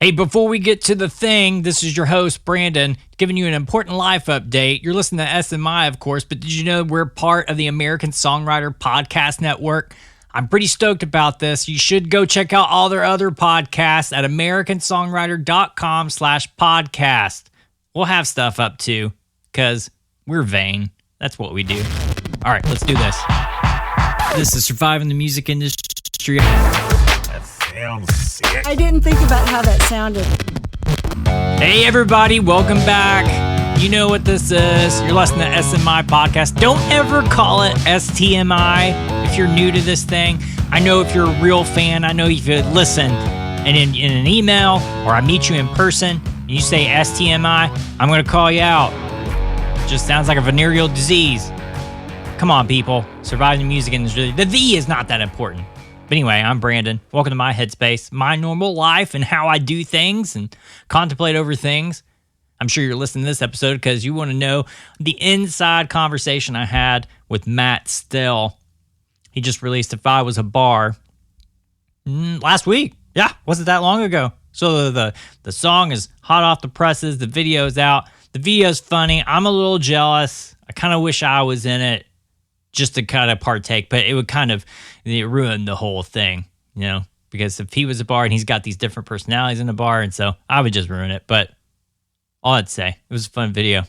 Hey, before we get to the thing, this is your host, Brandon, giving you an important life update. You're listening to SMI, of course, but did you know we're part of the American Songwriter Podcast Network? I'm pretty stoked about this. You should go check out all their other podcasts at americansongwriter.com/podcast. We'll have stuff up too, because we're vain. That's what we do. All right, let's do this. This is Surviving the Music Industry. I didn't think about how that sounded. Hey everybody, welcome back. You know what this is. You're listening to SMI Podcast. Don't ever call it STMI if you're new to this thing. I know if you're a real fan, I know if you listen and in an email or I meet you in person and you say STMI, I'm going to call you out. It just sounds like a venereal disease. Come on, people. Surviving the music industry. The V is not that important. But anyway, I'm Brandon. Welcome to my headspace, my normal life, and how I do things and contemplate over things. I'm sure you're listening to this episode because you want to know the inside conversation I had with Matt Stell. He just released If I Was a Bar last week. Yeah, wasn't that long ago. So the song is hot off the presses. The video's out. The video's funny. I'm a little jealous. I kind of wish I was in it, just to kind of partake, but it would kind of ruin the whole thing, you know, because if he was a bar and he's got these different personalities in a bar, and so I would just ruin it. But all I'd say, it was a fun video,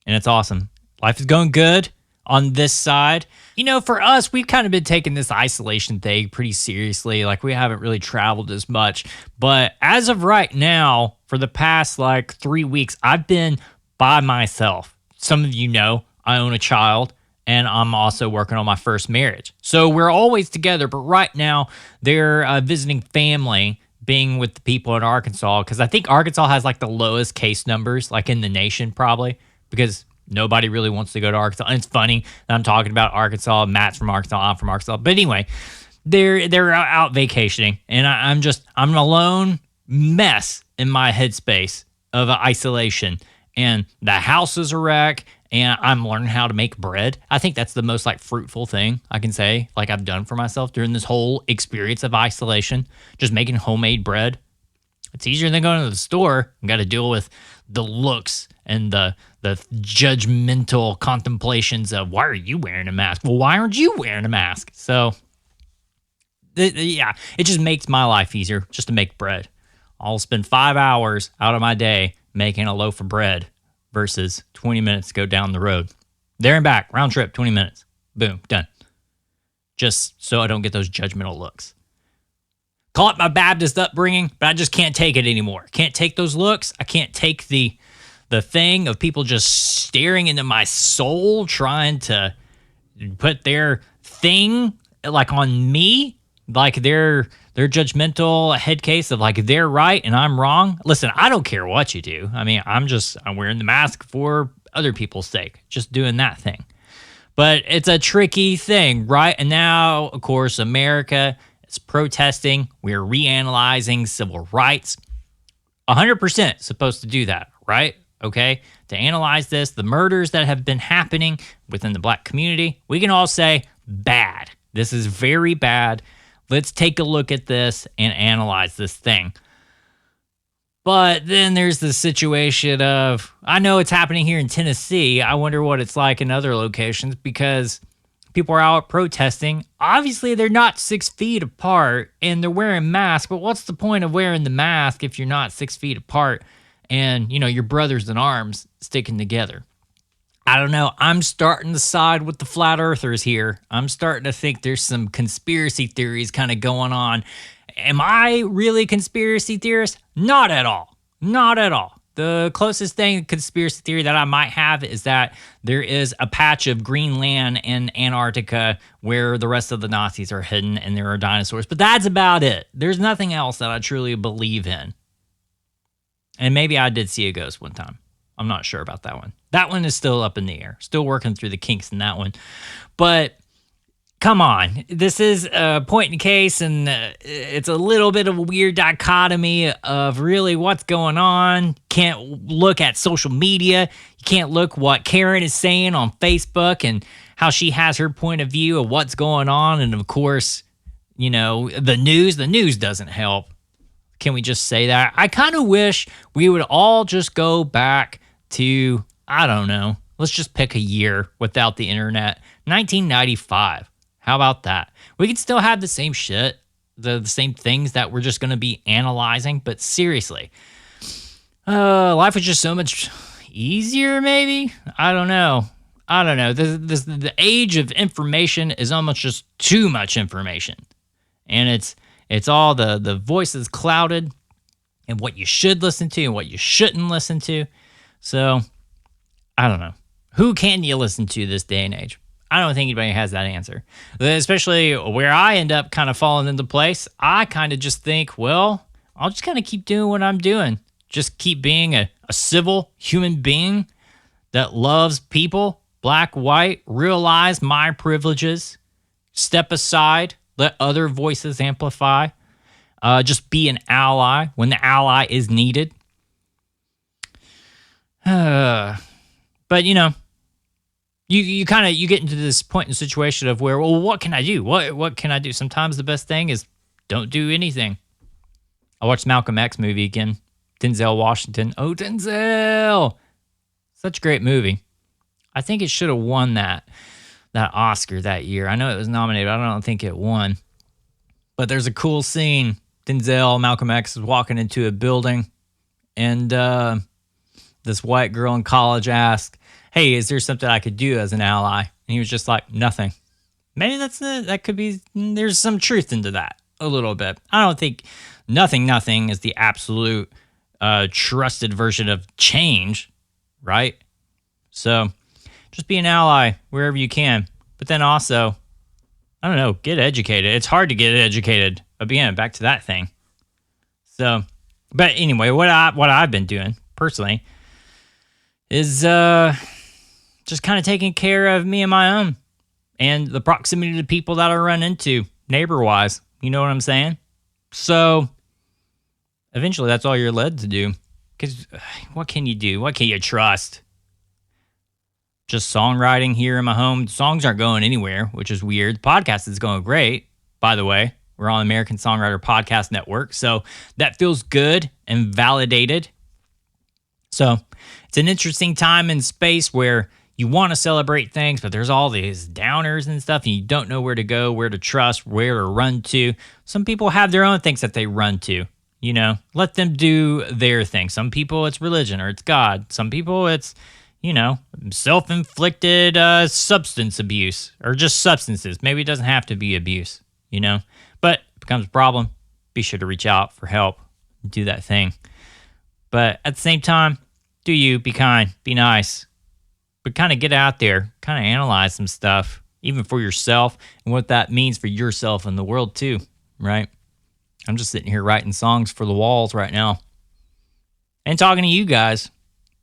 and it's awesome. Life is going good on this side. You know, for us, we've kind of been taking this isolation thing pretty seriously. Like, we haven't really traveled as much, but as of right now, for the past 3 weeks, I've been by myself. Some of you know I own a child, and I'm also working on my first marriage. So we're always together, but right now they're visiting family, being with the people in Arkansas, because I think Arkansas has the lowest case numbers in the nation probably, because nobody really wants to go to Arkansas. And it's funny that I'm talking about Arkansas. Matt's from Arkansas. I'm from Arkansas. But anyway, they're out vacationing, and I'm an alone mess in my headspace of isolation, and the house is a wreck. And I'm learning how to make bread. I think that's the most fruitful thing I can say I've done for myself during this whole experience of isolation. Just making homemade bread. It's easier than going to the store and got to deal with the looks and the judgmental contemplations of, why are you wearing a mask? Well, why aren't you wearing a mask? So, yeah, it just makes my life easier just to make bread. I'll spend 5 hours out of my day making a loaf of bread versus 20 minutes to go down the road. There and back, round trip, 20 minutes. Boom, done. Just so I don't get those judgmental looks. Call it my Baptist upbringing, but I just can't take it anymore. Can't take those looks. I can't take the thing of people just staring into my soul, trying to put their thing on me, they're judgmental head case of they're right and I'm wrong. Listen, I don't care what you do. I mean, I'm wearing the mask for other people's sake, just doing that thing. But it's a tricky thing, right? And now, of course, America is protesting. We're reanalyzing civil rights. 100% supposed to do that, right? Okay? To analyze this, the murders that have been happening within the black community, we can all say, bad. This is very bad. Let's take a look at this and analyze this thing. But then there's the situation of, I know it's happening here in Tennessee. I wonder what it's like in other locations, because people are out protesting. Obviously, they're not 6 feet apart and they're wearing masks. But what's the point of wearing the mask if you're not 6 feet apart and, your brothers in arms sticking together? I don't know. I'm starting to side with the flat earthers here. I'm starting to think there's some conspiracy theories kind of going on. Am I really a conspiracy theorist? Not at all. Not at all. The closest thing, conspiracy theory that I might have is that there is a patch of green land in Antarctica where the rest of the Nazis are hidden and there are dinosaurs. But that's about it. There's nothing else that I truly believe in. And maybe I did see a ghost one time. I'm not sure about that one. That one is still up in the air. Still working through the kinks in that one. But come on. This is a point in case, and it's a little bit of a weird dichotomy of really what's going on. Can't look at social media. You can't look what Karen is saying on Facebook and how she has her point of view of what's going on. And of course, the news doesn't help. Can we just say that? I kind of wish we would all just go back to, I don't know, let's just pick a year without the internet. 1995. How about that? We could still have the same shit, the same things that we're just going to be analyzing, but seriously, life was just so much easier, maybe? I don't know. The age of information is almost just too much information. And it's all the voices clouded and what you should listen to and what you shouldn't listen to. So, I don't know. Who can you listen to this day and age? I don't think anybody has that answer. Especially where I end up kind of falling into place, I kind of just think, well, I'll just kind of keep doing what I'm doing. Just keep being a civil human being that loves people, black, white, realize my privileges, step aside, let other voices amplify, just be an ally when the ally is needed. But, you know, you get into this point in the situation of where, well, what can I do? What can I do? Sometimes the best thing is don't do anything. I watched Malcolm X movie again. Denzel Washington. Oh, Denzel! Such a great movie. I think it should have won that Oscar that year. I know it was nominated, but I don't think it won. But there's a cool scene. Denzel, Malcolm X is walking into a building, and this white girl in college asked, hey, is there something I could do as an ally? And he was just like, nothing. Maybe that could be, there's some truth into that a little bit. I don't think nothing is the absolute trusted version of change, right? So just be an ally wherever you can. But then also, I don't know, get educated. It's hard to get educated. Again, back to that thing. So, but anyway, what I've been doing personally is just kind of taking care of me and my own and the proximity to people that I run into neighbor-wise. You know what I'm saying? So eventually that's all you're led to do. Because what can you do? What can you trust? Just songwriting here in my home. Songs aren't going anywhere, which is weird. The podcast is going great, by the way. We're on American Songwriter Podcast Network, so that feels good and validated. So it's an interesting time and space where you want to celebrate things, but there's all these downers and stuff, and you don't know where to go, where to trust, where to run to. Some people have their own things that they run to. You know, let them do their thing. Some people it's religion or it's God. Some people it's, you know, self-inflicted substance abuse or just substances. Maybe it doesn't have to be abuse, you know, but it becomes a problem. Be sure to reach out for help. Do that thing. But at the same time, do you, be kind, be nice, but kind of get out there, kind of analyze some stuff, even for yourself and what that means for yourself and the world too, right? I'm just sitting here writing songs for the walls right now and talking to you guys.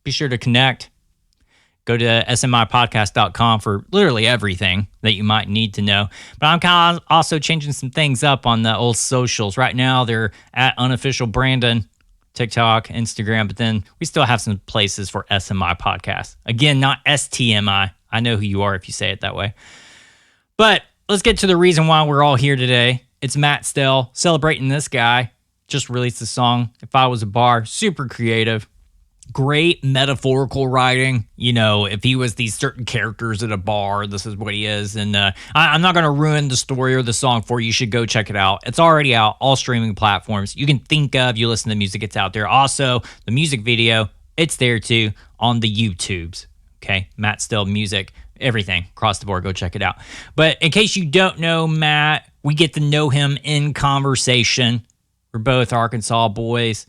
Be sure to connect. Go to smipodcast.com for literally everything that you might need to know. But I'm kind of also changing some things up on the old socials. Right now, they're at unofficial Brandon, TikTok, Instagram, but then we still have some places for SMI Podcast. Again, not STMI. I know who you are if you say it that way. But let's get to the reason why we're all here today. It's Matt Stell celebrating this guy. Just released a song, If I Was a Bar. Super creative. Great metaphorical writing. You know, if he was these certain characters at a bar, this is what he is. And I'm not going to ruin the story or the song for you. You should go check it out. It's already out, all streaming platforms. You can think of, you listen to music, it's out there. Also, the music video, it's there too on the YouTubes. Okay, Matt Stell Music, everything across the board. Go check it out. But in case you don't know Matt, we get to know him in conversation. We're both Arkansas boys.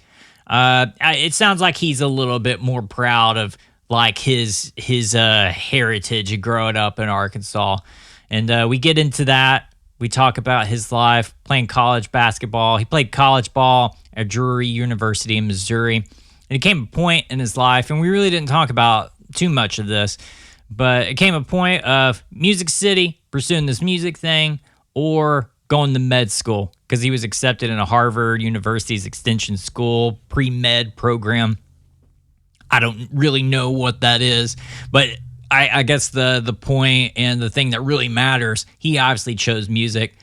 It sounds like he's a little bit more proud of like his heritage growing up in Arkansas. And we get into that. We talk about his life playing college basketball. He played college ball at Drury University in Missouri. And it came a point in his life, and we really didn't talk about too much of this, but it came a point of Music City, pursuing this music thing, or going to med school, because he was accepted in a Harvard University's extension school pre-med program. I don't really know what that is, but I guess the point and the thing that really matters, he obviously chose music.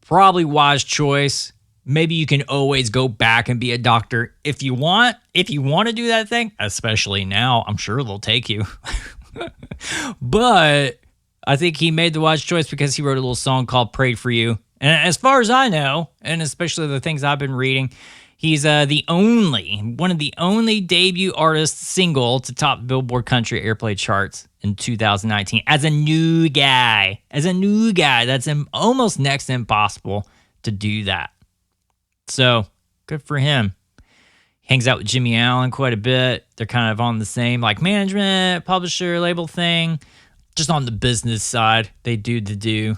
Probably wise choice. maybe you can always go back and be a doctor if you want. If you want to do that thing, especially now, I'm sure they'll take you. But I think he made the wise choice because he wrote a little song called Prayed for You. And as far as I know, and especially the things I've been reading, he's one of the only debut artists single to top Billboard Country Airplay charts in 2019 as a new guy. That's almost next to impossible to do that. So good for him. Hangs out with Jimmy Allen quite a bit. They're kind of on the same like management, publisher, label thing. Just on the business side, they do the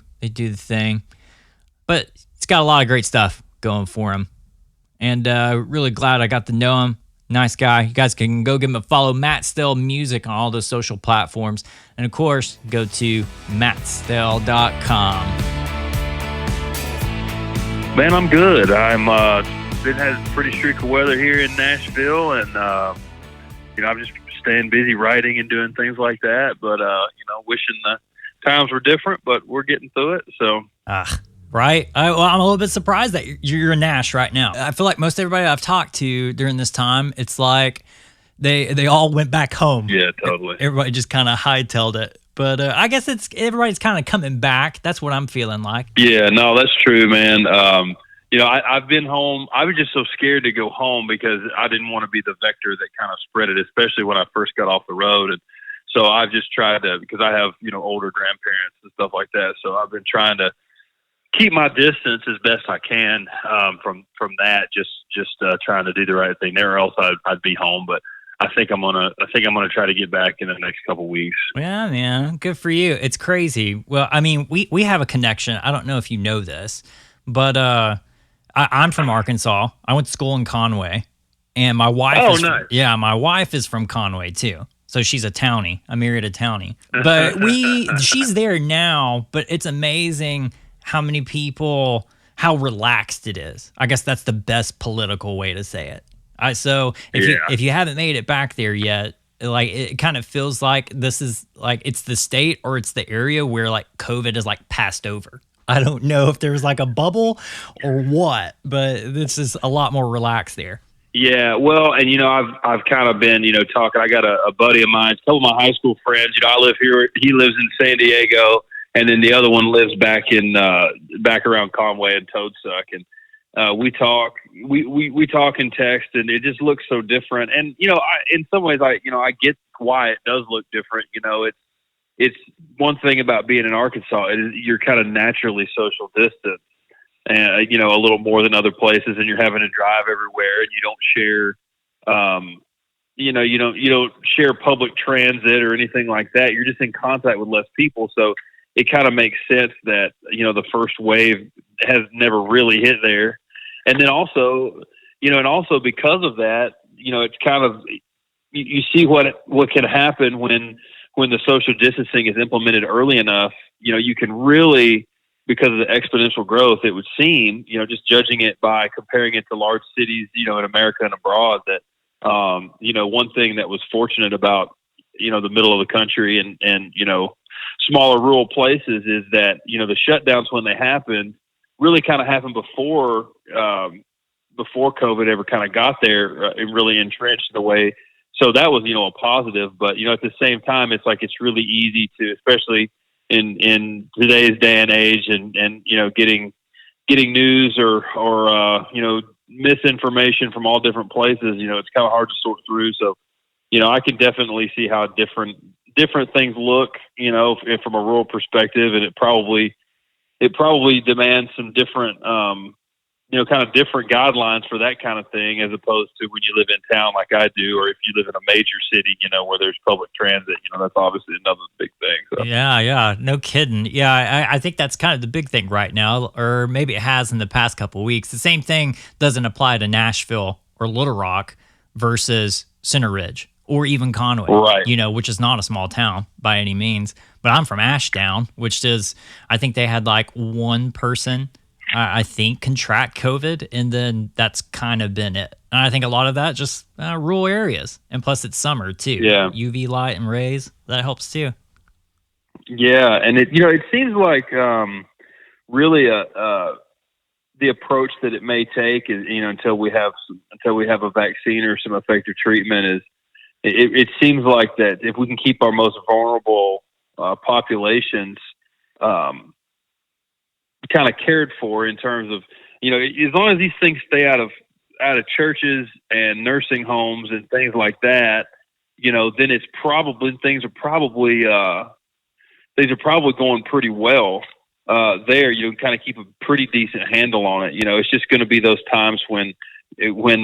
thing. But it's got a lot of great stuff going for him. And really glad I got to know him. Nice guy. You guys can go give him a follow. Matt Stell Music on all those social platforms. And of course, go to mattstell.com. Man, I'm good. I'm had a pretty streak of weather here in Nashville, and I'm just staying busy writing and doing things like that. But wishing the times were different, but we're getting through it. So, right. I'm a little bit surprised that you're in Nash right now. I feel like most everybody I've talked to during this time, it's like they all went back home. Yeah, totally. Everybody just kind of hightailed it. But I guess everybody's kind of coming back. That's what I'm feeling like. Yeah, no, that's true, man. I've been home. I was just so scared to go home because I didn't want to be the vector that kind of spread it, especially when I first got off the road. And so I've just tried to, because I have, older grandparents and stuff like that. So I've been trying to keep my distance as best I can from that. Just trying to do the right thing there, or else I'd be home. But I think I'm gonna try to get back in the next couple weeks. Yeah, man, good for you. It's crazy. Well, I mean, we have a connection. I don't know if you know this, but I'm from Arkansas. I went to school in Conway, and my wife. Nice. My wife is from Conway too. So she's a townie. I married a townie, but she's there now. But it's amazing how many people, how relaxed it is. I guess that's the best political way to say it. If you haven't made it back there yet, like it kind of feels like this is like it's the state or it's the area where like COVID is like passed over. I don't know if there's like a bubble or what, but this is a lot more relaxed there. Yeah, well, and I've kind of been talking. I got a buddy of mine, a couple of my high school friends. I live here. He lives in San Diego, and then the other one lives back around Conway and Toadsuck, and we talk and text, and it just looks so different. And in some ways, I get why it does look different. It's one thing about being in Arkansas. You're kind of naturally social distance, and a little more than other places, and you're having to drive everywhere, and you don't share, you don't share public transit or anything like that. You're just in contact with less people, so it kind of makes sense that the first wave has never really hit there. And then also, because of that, it's kind of, you see what can happen when the social distancing is implemented early enough. You can really, because of the exponential growth, it would seem, just judging it by comparing it to large cities, in America and abroad, that, one thing that was fortunate about, the middle of the country and smaller rural places is that, the shutdowns, when they happened, really kind of happened before COVID ever kind of got there and really entrenched in a way. So that was, a positive, but, at the same time, it's like, it's really easy to, especially in today's day and age and getting news or misinformation from all different places, it's kind of hard to sort through. So, I can definitely see how different things look, from a rural perspective, and it probably demands some different, kind of different guidelines for that kind of thing, as opposed to when you live in town like I do, or if you live in a major city, where there's public transit, that's obviously another big thing. So. Yeah, no kidding. Yeah, I think that's kind of the big thing right now, or maybe it has in the past couple of weeks. The same thing doesn't apply to Nashville or Little Rock versus Center Ridge or even Conway, right? Which is not a small town by any means. But I'm from Ashdown, which is, I think they had like one person, I think, contract COVID, and then that's kind of been it. And I think a lot of that just rural areas, and plus it's summer too. Yeah, UV light and rays, that helps too. Yeah, and it seems like really the approach that it may take is, until we have a vaccine or some effective treatment, is it seems like that if we can keep our most vulnerable populations kind of cared for, in terms of, as long as these things stay out of churches and nursing homes and things like that, then it's probably things are probably going pretty well there. You kind of keep a pretty decent handle on it. It's just going to be those times when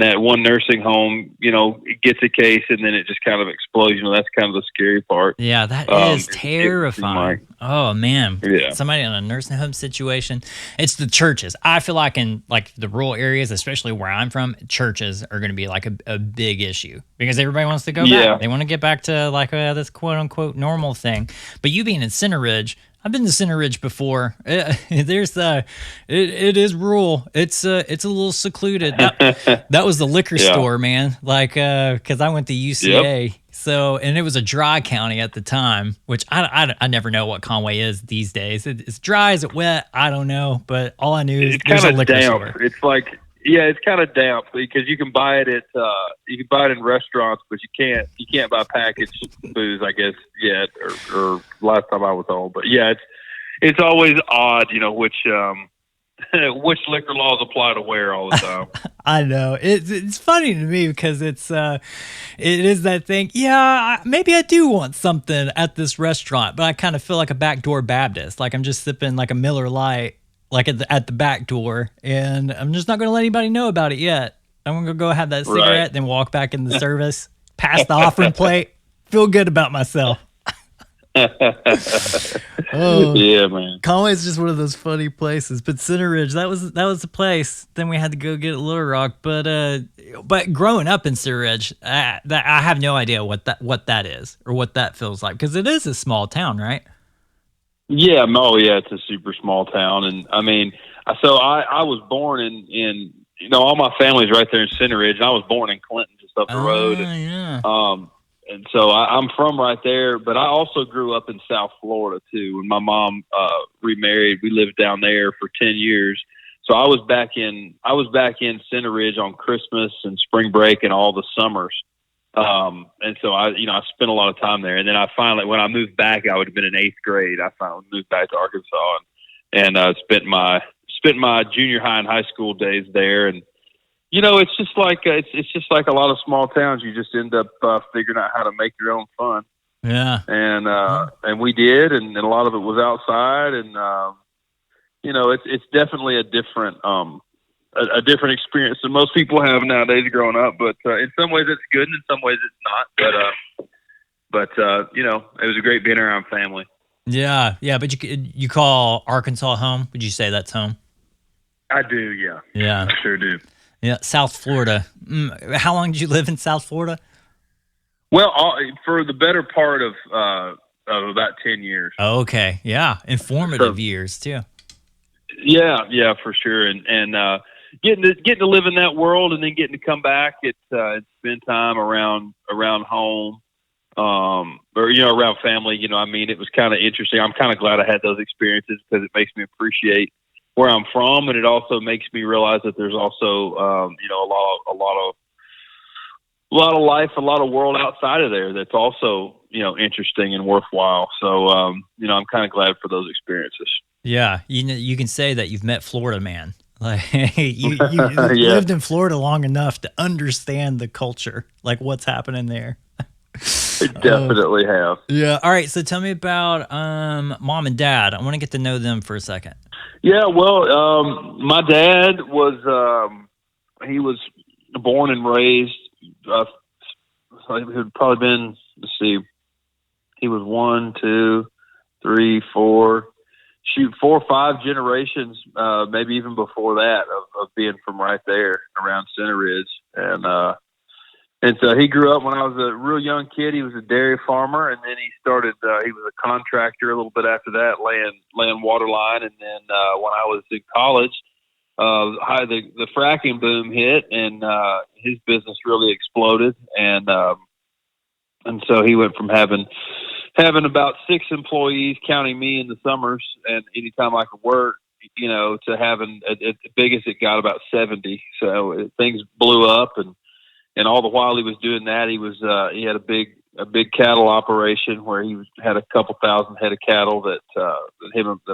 that one nursing home, it gets a case and then it just kind of explodes. That's kind of the scary part. Yeah, that is terrifying. Oh man, yeah. Somebody in a nursing home situation. It's the churches. I feel like in like the rural areas, especially where I'm from, churches are going to be like a big issue because everybody wants to go back. They want to get back to like this quote unquote normal thing. But you being in Center Ridge, I've been to Center Ridge before. It is rural. It's a little secluded. That was the liquor store, man. Like, cause I went to UCA. Yep. So, and it was a dry county at the time, which I never know what Conway is these days. It's dry. Is it wet? I don't know. But all I knew is there's a liquor store. It's like, it's kind of damp because you can buy it in restaurants, but you can't buy packaged booze, I guess, yet, or last time I was told. But yeah, it's always odd, which liquor laws apply to where all the time. I know it's funny to me because it is that thing. Yeah, maybe I do want something at this restaurant, but I kind of feel like a backdoor Baptist, like I'm just sipping like a Miller Lite, like at the back door, and I'm just not going to let anybody know about it yet. I'm going to go have that cigarette, then walk back in the service, pass the offering plate, feel good about myself. Oh yeah, man. Conway's just one of those funny places. But Center Ridge, that was the place. Then we had to go get Little Rock. But growing up in Center Ridge, I have no idea what that is or what that feels like, because it is a small town, right? Yeah, it's a super small town, and I mean, so I was born in all my family's right there in Center Ridge, and I was born in Clinton, just up the road. Yeah. And so I'm from right there, but I also grew up in South Florida too. When my mom remarried, we lived down there for 10 years. So I was back in Center Ridge on Christmas and spring break and all the summers. And so I spent a lot of time there. And then I finally, when I moved back, I would have been in 8th grade. I finally moved back to Arkansas and spent my junior high and high school days there. And it's just like a lot of small towns. You just end up figuring out how to make your own fun. Yeah. And we did, and a lot of it was outside. And it's definitely a different experience than most people have nowadays growing up. But in some ways it's good, and in some ways it's not. But it was a great being around family. Yeah. But you call Arkansas home? Would you say that's home? I do. Yeah. Yeah. I sure do. Yeah, South Florida. How long did you live in South Florida? Well, for the better part of about 10 years. Oh, okay, yeah, informative years too. Yeah, for sure. And getting to live in that world, and then getting to come back and spend time around home, or around family. It was kind of interesting. I'm kind of glad I had those experiences because it makes me appreciate where I'm from, and it also makes me realize that there's also a lot of life, a lot of world outside of there that's also interesting and worthwhile. So I'm kind of glad for those experiences. Yeah, you can say that you've met Florida man. Like you lived in Florida long enough to understand the culture, like what's happening there. I definitely have. Yeah. All right. So tell me about mom and dad. I want to get to know them for a second. Yeah. Well, my dad he was born and raised. He had probably been. Let's see. He was 1, 2, 3, 4. 4 or 5 generations, maybe even before that, of being from right there around Center Ridge. And so he grew up when I was a real young kid. He was a dairy farmer, and then he started, he was a contractor a little bit after that, laying water line. And then when I was in college, the fracking boom hit, and his business really exploded. And so he went from having about 6 employees, counting me in the summers and anytime I could work, to having as big as it got, about 70. So things blew up, and all the while he was doing that, he had a big cattle operation where he had a couple thousand head of cattle that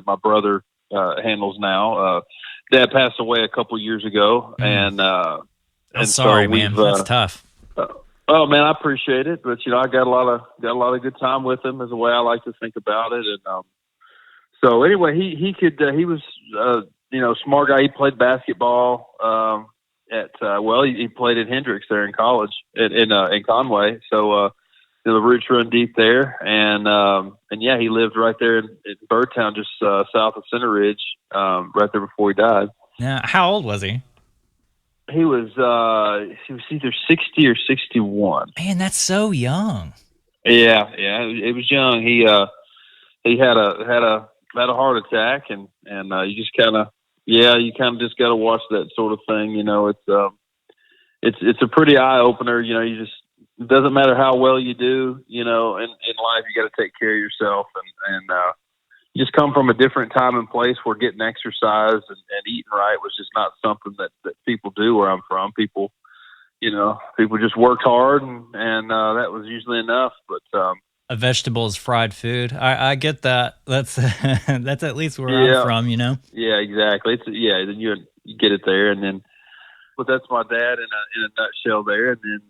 my brother handles now. Dad passed away a couple years ago, and I'm sorry, man. That's tough. Oh man, I appreciate it, but I got a lot of good time with him, is the way I like to think about it. And so anyway, he was smart guy. He played basketball he played at Hendrix there in college in Conway. So the roots run deep there, and yeah, he lived right there in Birdtown, just south of Center Ridge, right there before he died. Now, how old was he? He was either 60 or 61. Man, that's so young. Yeah, it was young. He had a heart attack, and you just kind of just got to watch that sort of thing. It's a pretty eye opener. It doesn't matter how well you do, in life, you got to take care of yourself, and you just come from a different time and place where getting exercise and eating right was just not something that people do where I'm from. People just worked hard, and that was usually enough. But a vegetable is fried food. I get that. That's that's at least where I'm from. Yeah, exactly. Then you get it there, and then. But that's my dad in a nutshell there, and then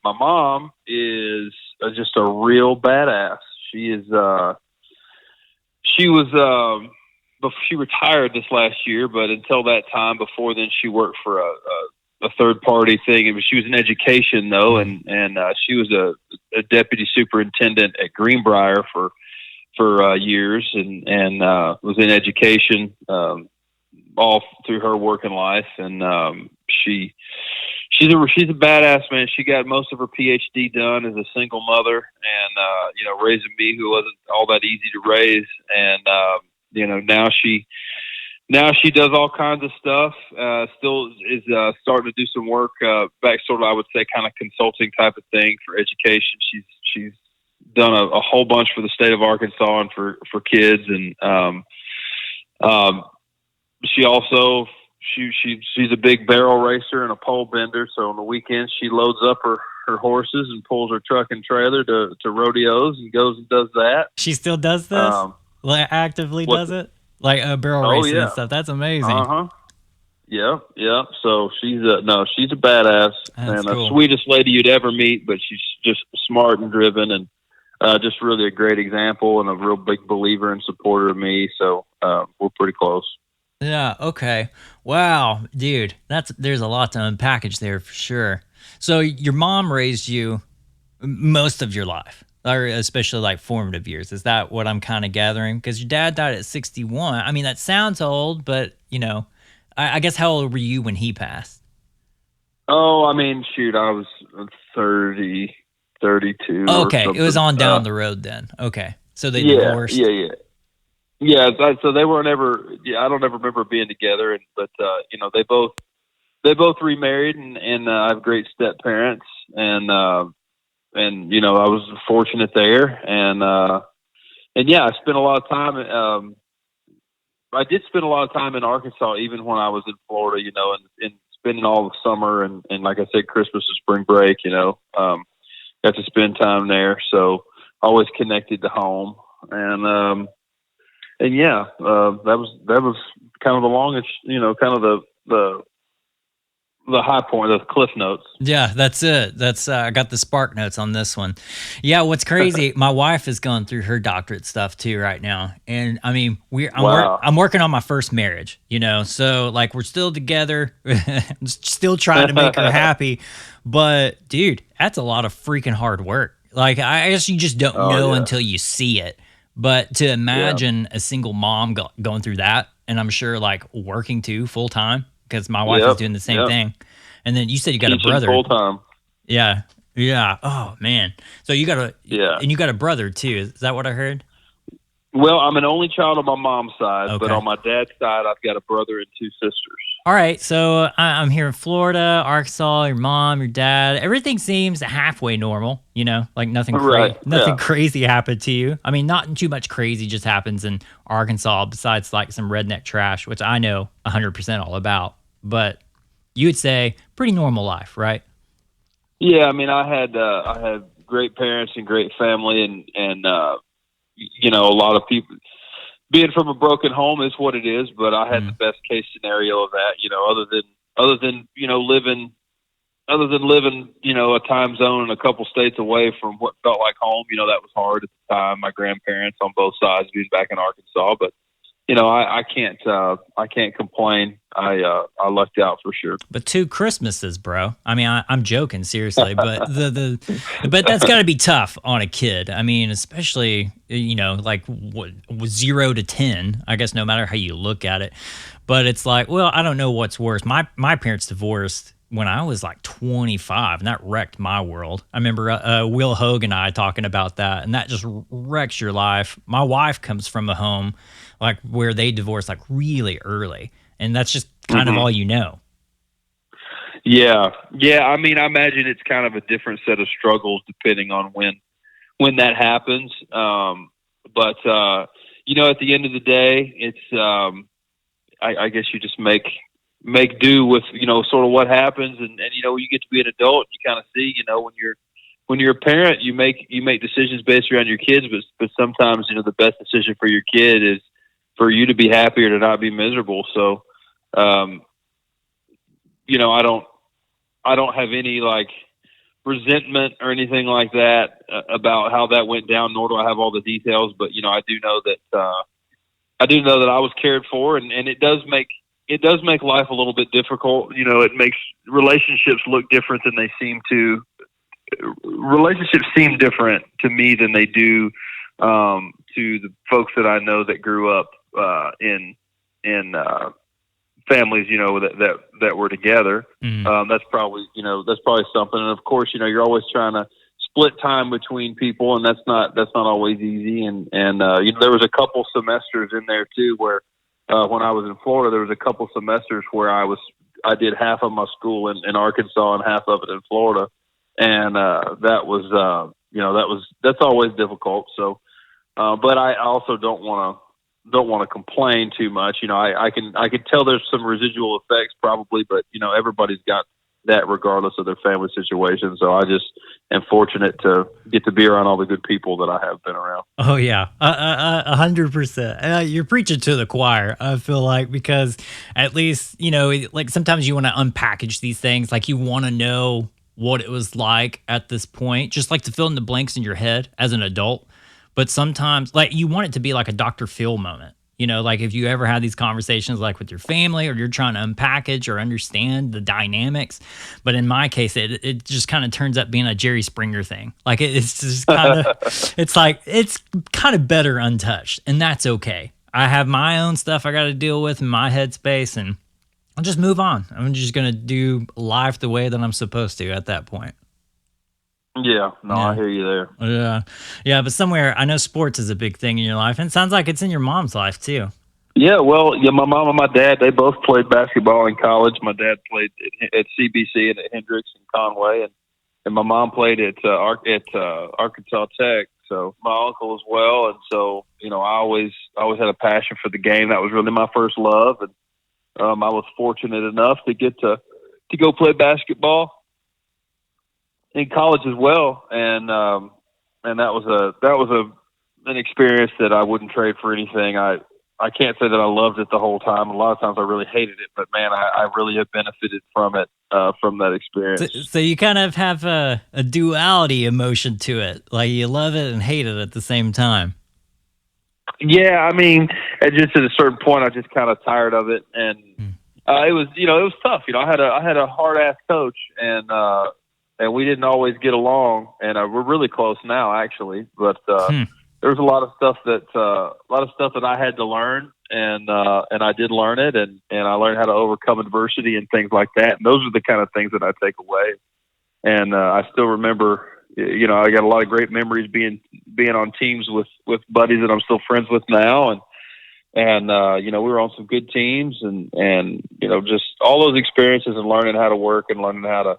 my mom is just a real badass. She retired this last year, but until that time, before then, she worked for a third party thing. She was in education though, and she was a deputy superintendent at Greenbrier for years, and was in education all through her working life, and she's a badass, man. She got most of her PhD done as a single mother, and raising me, who wasn't all that easy to raise, and now she does all kinds of stuff. Still is starting to do some work back, sort of, I would say, kind of consulting type of thing for education. She's done a whole bunch for the state of Arkansas and for kids, and she also. She's a big barrel racer and a pole bender. So on the weekends, she loads up her horses and pulls her truck and trailer to rodeos and goes and does that. She still does this? Actively does it? Like barrel racing and stuff. That's amazing. Yeah. So she's a badass. That's and cool. The sweetest lady you'd ever meet, but she's just smart and driven, and just really a great example and a real big believer and supporter of me. So we're pretty close. Yeah, okay. Wow, dude, there's a lot to unpackage there for sure. So your mom raised you most of your life, or especially like formative years. Is that what I'm kind of gathering? Because your dad died at 61. I mean, that sounds old, but, I guess how old were you when he passed? Oh, I mean, shoot, I was 30, 32. Okay, it was on down the road then. Okay, so they divorced. Yeah, so they weren't ever. Yeah, I don't ever remember being together, but they both remarried, and I have great step parents, and I was fortunate there, and yeah, I spent a lot of time. I did spend a lot of time in Arkansas, even when I was in Florida, and spending all the summer and like I said, Christmas and spring break, got to spend time there, so always connected to home, and yeah, that was kind of the longest, kind of the high point, the cliff notes. Yeah, that's it. That's I got the spark notes on this one. Yeah, what's crazy? My wife is going through her doctorate stuff too right now, and I mean, I'm working on my first marriage. So like we're still together, still trying to make her happy. But dude, that's a lot of freaking hard work. Like I guess you just don't know until you see it. But to imagine a single mom going through that, and I'm sure like working too full time, because my wife is doing the same thing. And then you said you got a brother full time. Yeah. Oh man. So you got and you got a brother too. Is that what I heard? Well, I'm an only child on my mom's side, but on my dad's side, I've got a brother and two sisters. All right, so I'm here in Florida, Arkansas. Your mom, your dad, everything seems halfway normal. Like nothing Right. nothing Yeah. crazy happened to you. I mean, not too much crazy just happens in Arkansas, besides like some redneck trash, which I know 100% all about. But you would say pretty normal life, right? Yeah. I mean, I had great parents and great family, and a lot of people. Being from a broken home is what it is, but I had the Mm. best case scenario of that. Other than living a time zone and a couple states away from what felt like home. That was hard at the time. My grandparents on both sides being back in Arkansas, but I can't complain. I lucked out for sure. But 2 Christmases, bro. I mean, I'm joking seriously, but but that's got to be tough on a kid. I mean, especially like what 0 to 10. I guess no matter how you look at it, but it's like, well, I don't know what's worse. My parents divorced when I was like 25, and that wrecked my world. I remember Will Hogue and I talking about that, and that just wrecks your life. My wife comes from a home like where they divorced like really early, and that's just kind of all you know. Yeah. I mean, I imagine it's kind of a different set of struggles depending on when that happens. But at the end of the day, it's I guess you just make do with sort of what happens, and when you get to be an adult, you kind of see when you're a parent, you make decisions based around your kids, but sometimes the best decision for your kid is for you to be happy or to not be miserable. So I don't have any like resentment or anything like that about how that went down, nor do I have all the details, but I do know that I was cared for, and it does make life a little bit difficult. It makes relationships look different than they seem to. Relationships seem different to me than they do to the folks that I know that grew up in families, that were together. That's probably something. And of course, you're always trying to split time between people, and that's not always easy. And there was a couple semesters in there too where when I was in Florida, there was a couple semesters where I did half of my school in Arkansas and half of it in Florida, and that's always difficult. So, but I also don't want to complain too much. I can tell there's some residual effects probably, but everybody's got that regardless of their family situation. So I just am fortunate to get to be around all the good people that I have been around. Oh yeah, 100%. You're preaching to the choir, I feel like, because at least like sometimes you want to unpackage these things, like you want to know what it was like at this point, just like to fill in the blanks in your head as an adult. But sometimes, like, you want it to be like a Dr. Phil moment. Like if you ever had these conversations like with your family, or you're trying to unpackage or understand the dynamics. But in my case, it just kind of turns up being a Jerry Springer thing. Like it's just kind of, it's kind of better untouched, and that's okay. I have my own stuff I got to deal with in my headspace, and I'll just move on. I'm just going to do life the way that I'm supposed to at that point. Yeah, I hear you there. Yeah, but somewhere, I know sports is a big thing in your life, and it sounds like it's in your mom's life too. Yeah, well, my mom and my dad, they both played basketball in college. My dad played at CBC and at Hendrix and Conway, and my mom played at Arkansas Tech. So my uncle as well, and so I always had a passion for the game. That was really my first love, and I was fortunate enough to get to go play basketball in college as well, and that was an experience that I wouldn't trade for anything. I can't say that I loved it the whole time. A lot of times I really hated it, but man, I really have benefited from it, from that experience. So you kind of have a duality emotion to it, like you love it and hate it at the same time. Yeah, I mean, just at a certain point, I just kind of tired of it, and it was tough. I had a hard ass coach, and we didn't always get along, and we're really close now, actually. But there was a lot of stuff that I had to learn, and I did learn it, and I learned how to overcome adversity and things like that. And those are the kind of things that I take away. And I still remember, I got a lot of great memories being on teams with buddies that I'm still friends with now, and And, you know, we were on some good teams and, you know, just all those experiences and learning how to work and learning how to,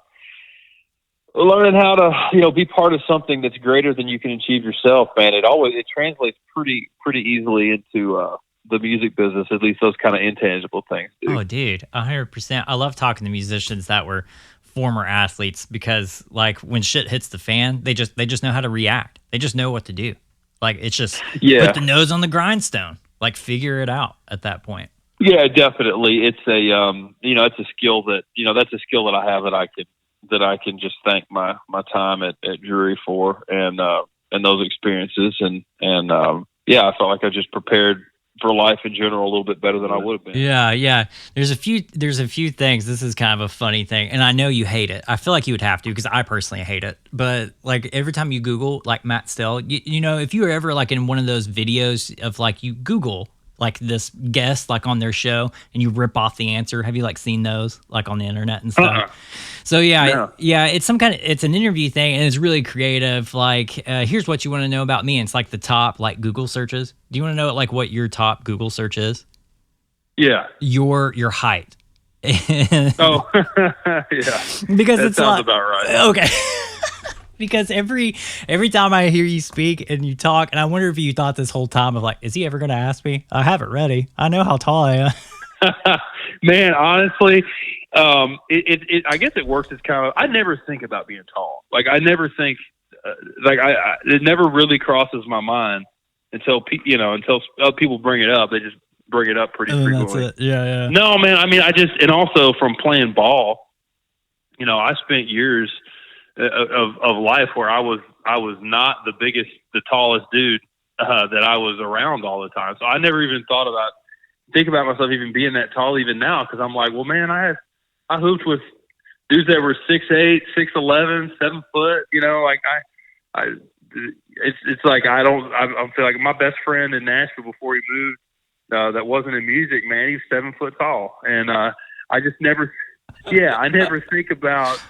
you know, be part of something that's greater than you can achieve yourself, man. It translates pretty easily into, the music business, at least those kind of intangible things. Dude. Oh, dude, 100%. I love talking to musicians that were former athletes because, like, when shit hits the fan, they just know how to react. They just know what to do. Like, it's just put the nose on the grindstone. Like, figure it out at that point. Yeah, definitely. It's a you know, it's a skill that, you know, that's a skill that I have that I can just thank my time at Drury for and those experiences and yeah, I felt like I just prepared for life in general a little bit better than I would have been. Yeah. There's a few things. This is kind of a funny thing, and I know you hate it. I feel like you would have to because I personally hate it. But like every time you Google like Matt Stell, you know, if you were ever like in one of those videos of like you Google like this guest like on their show and you rip off the answer. Have you like seen those like on the internet and stuff? So yeah, it's it's an interview thing and it's really creative. Like, here's what you want to know about me. And it's like the top like Google searches. Do you want to know like what your top Google search is? Yeah. Your height. Oh, yeah. Because that it's sounds about right. Okay. Because every time I hear you speak and you talk, and I wonder if you thought this whole time of like, is he ever going to ask me? I have it ready. I know how tall I am. Man, honestly, I guess it works as kind of, I never think about being tall. Like I never think, it never really crosses my mind until people bring it up. They just bring it up pretty frequently. That's it. Yeah. No, man. I mean, and also from playing ball, you know, I spent years of life where I was not the tallest dude that I was around all the time. So I never even think about myself even being that tall even now, because I'm like, well, man, I hooped with dudes that were 6'8", 6'11", 7 foot. You know, like it's like I feel like my best friend in Nashville before he moved that wasn't in music, man, he's 7 foot tall, and I just never think about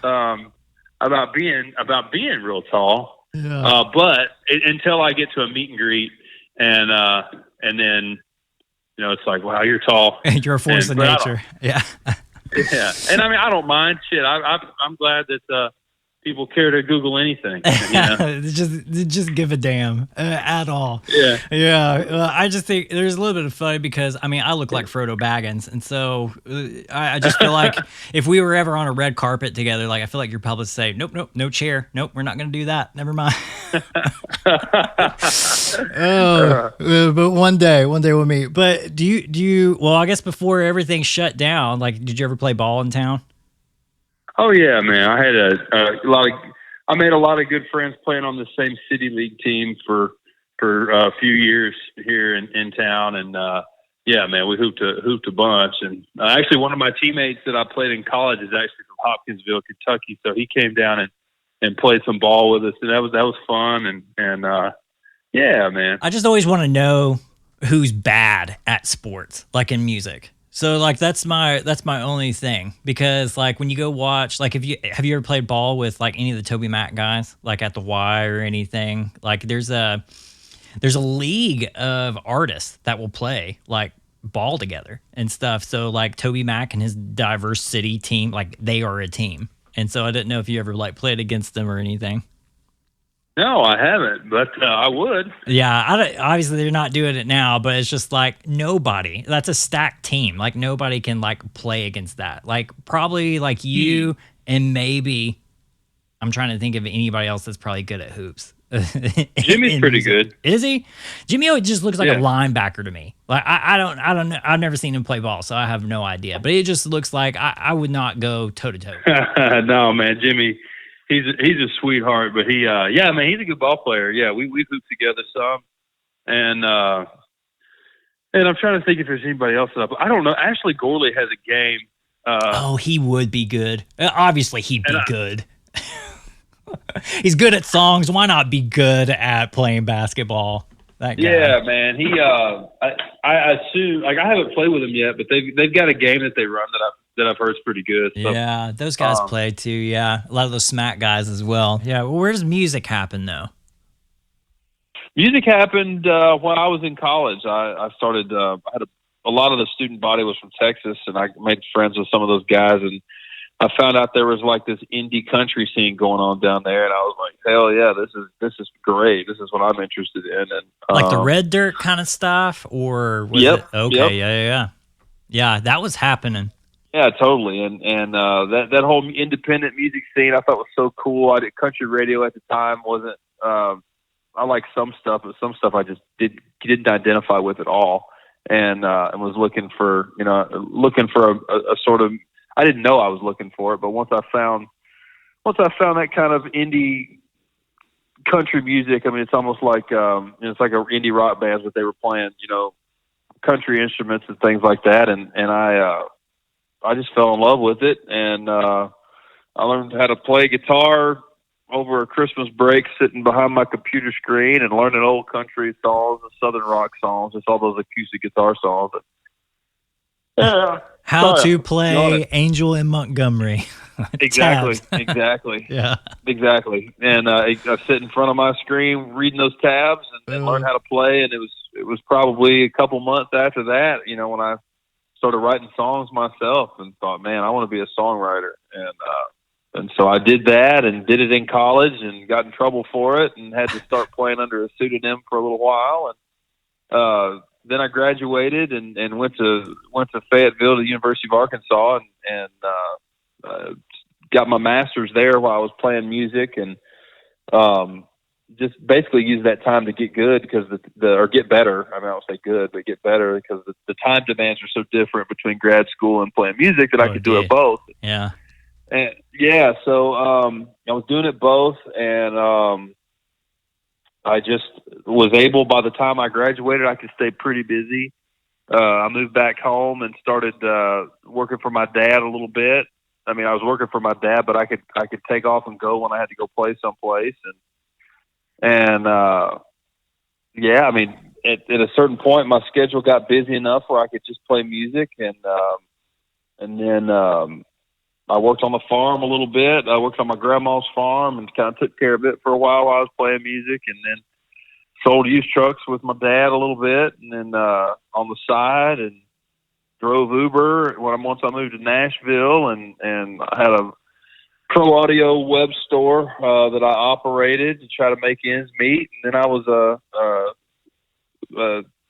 being real tall. Yeah. But until I get to a meet and greet and then, you know, it's like, wow, you're tall. You're a force of nature. Yeah. Yeah. And I mean, I don't mind shit. I'm glad that people care to Google anything. You know? just give a damn at all. Yeah. Yeah. Well, I just think there's a little bit of fun because, I mean, I look like Frodo Baggins. And so I just feel like if we were ever on a red carpet together, like I feel like you're probably say, nope, no chair. Nope, we're not going to do that. Never mind. But one day we'll meet. But do you, well, I guess before everything shut down, like, did you ever play ball in town? Oh yeah, man. I had I made a lot of good friends playing on the same city league team for a few years here in town. And, yeah, man, we hooped a bunch. And actually one of my teammates that I played in college is actually from Hopkinsville, Kentucky. So he came down and played some ball with us, and that was fun. And yeah, man. I just always want to know who's bad at sports, like in music. So like that's my only thing, because like when you go watch, like have you ever played ball with like any of the Toby Mac guys, like at the Y or anything? Like there's a league of artists that will play like ball together and stuff. So like Toby Mac and his Diverse City team, like they are a team. And so I didn't know if you ever like played against them or anything. No, I haven't, but I would. Yeah, obviously they're not doing it now, but it's just like nobody. That's a stacked team. Like nobody can like play against that. Like probably like you and maybe I'm trying to think of anybody else that's probably good at hoops. Jimmy's pretty good. Is he? Jimmy just looks like a linebacker to me. Like I don't know. I've never seen him play ball, so I have no idea. But it just looks like I would not go toe to toe. No, man, Jimmy. He's a sweetheart, but yeah, man, he's a good ball player. Yeah, we hooped together some, and I'm trying to think if there's anybody else that I don't know. Ashley Gorley has a game. He would be good. Obviously, he'd be good. He's good at songs. Why not be good at playing basketball? That guy. Yeah, man. He I assume, like, I haven't played with him yet, but they've got a game that they run that I've heard is pretty good. So, yeah, those guys play too. Yeah, a lot of those smack guys as well. Yeah, well, where does music happen though? Music happened when I was in college. I started. I had a lot of the student body was from Texas, and I made friends with some of those guys. And I found out there was like this indie country scene going on down there, and I was like, hell yeah, this is great. This is what I'm interested in. And like the red dirt kind of stuff, or was yep, it? Okay, yep. Yeah, that was happening. Yeah, totally. And that whole independent music scene I thought was so cool. I did country radio at the time. Wasn't I like some stuff, but some stuff I just didn't identify with at all, and was looking for a sort of. I didn't know I was looking for it, but once I found that kind of indie country music, I mean, it's almost like it's like an indie rock band, but they were playing country instruments and things like that, and I just fell in love with it, and I learned how to play guitar over a Christmas break, sitting behind my computer screen and learning old country songs and southern rock songs, just all those acoustic guitar songs. Yeah. How to play Angel in Montgomery. Exactly. Yeah. Exactly. And I sit in front of my screen reading those tabs and learn how to play. And it was probably a couple months after that, when I started writing songs myself and thought, man, I want to be a songwriter. And so I did that and did it in college and got in trouble for it and had to start playing under a pseudonym for a little while. And then I graduated and went to Fayetteville to the University of Arkansas and got my master's there while I was playing music, and just basically used that time to get good because or get better. I mean, I don't say good, but get better because the time demands are so different between grad school and playing music that I could do it both. Yeah. And yeah, so I was doing it both, and I just was able, by the time I graduated, I could stay pretty busy. I moved back home and started working for my dad a little bit. I mean, I was working for my dad, but I could take off and go when I had to go play someplace. And yeah, I mean, at a certain point, my schedule got busy enough where I could just play music. And then I worked on the farm a little bit. I worked on my grandma's farm and kind of took care of it for a while I was playing music, and then sold used trucks with my dad a little bit, and then on the side, and drove Uber once I moved to Nashville, and I had a pro audio web store that I operated to try to make ends meet. And then I was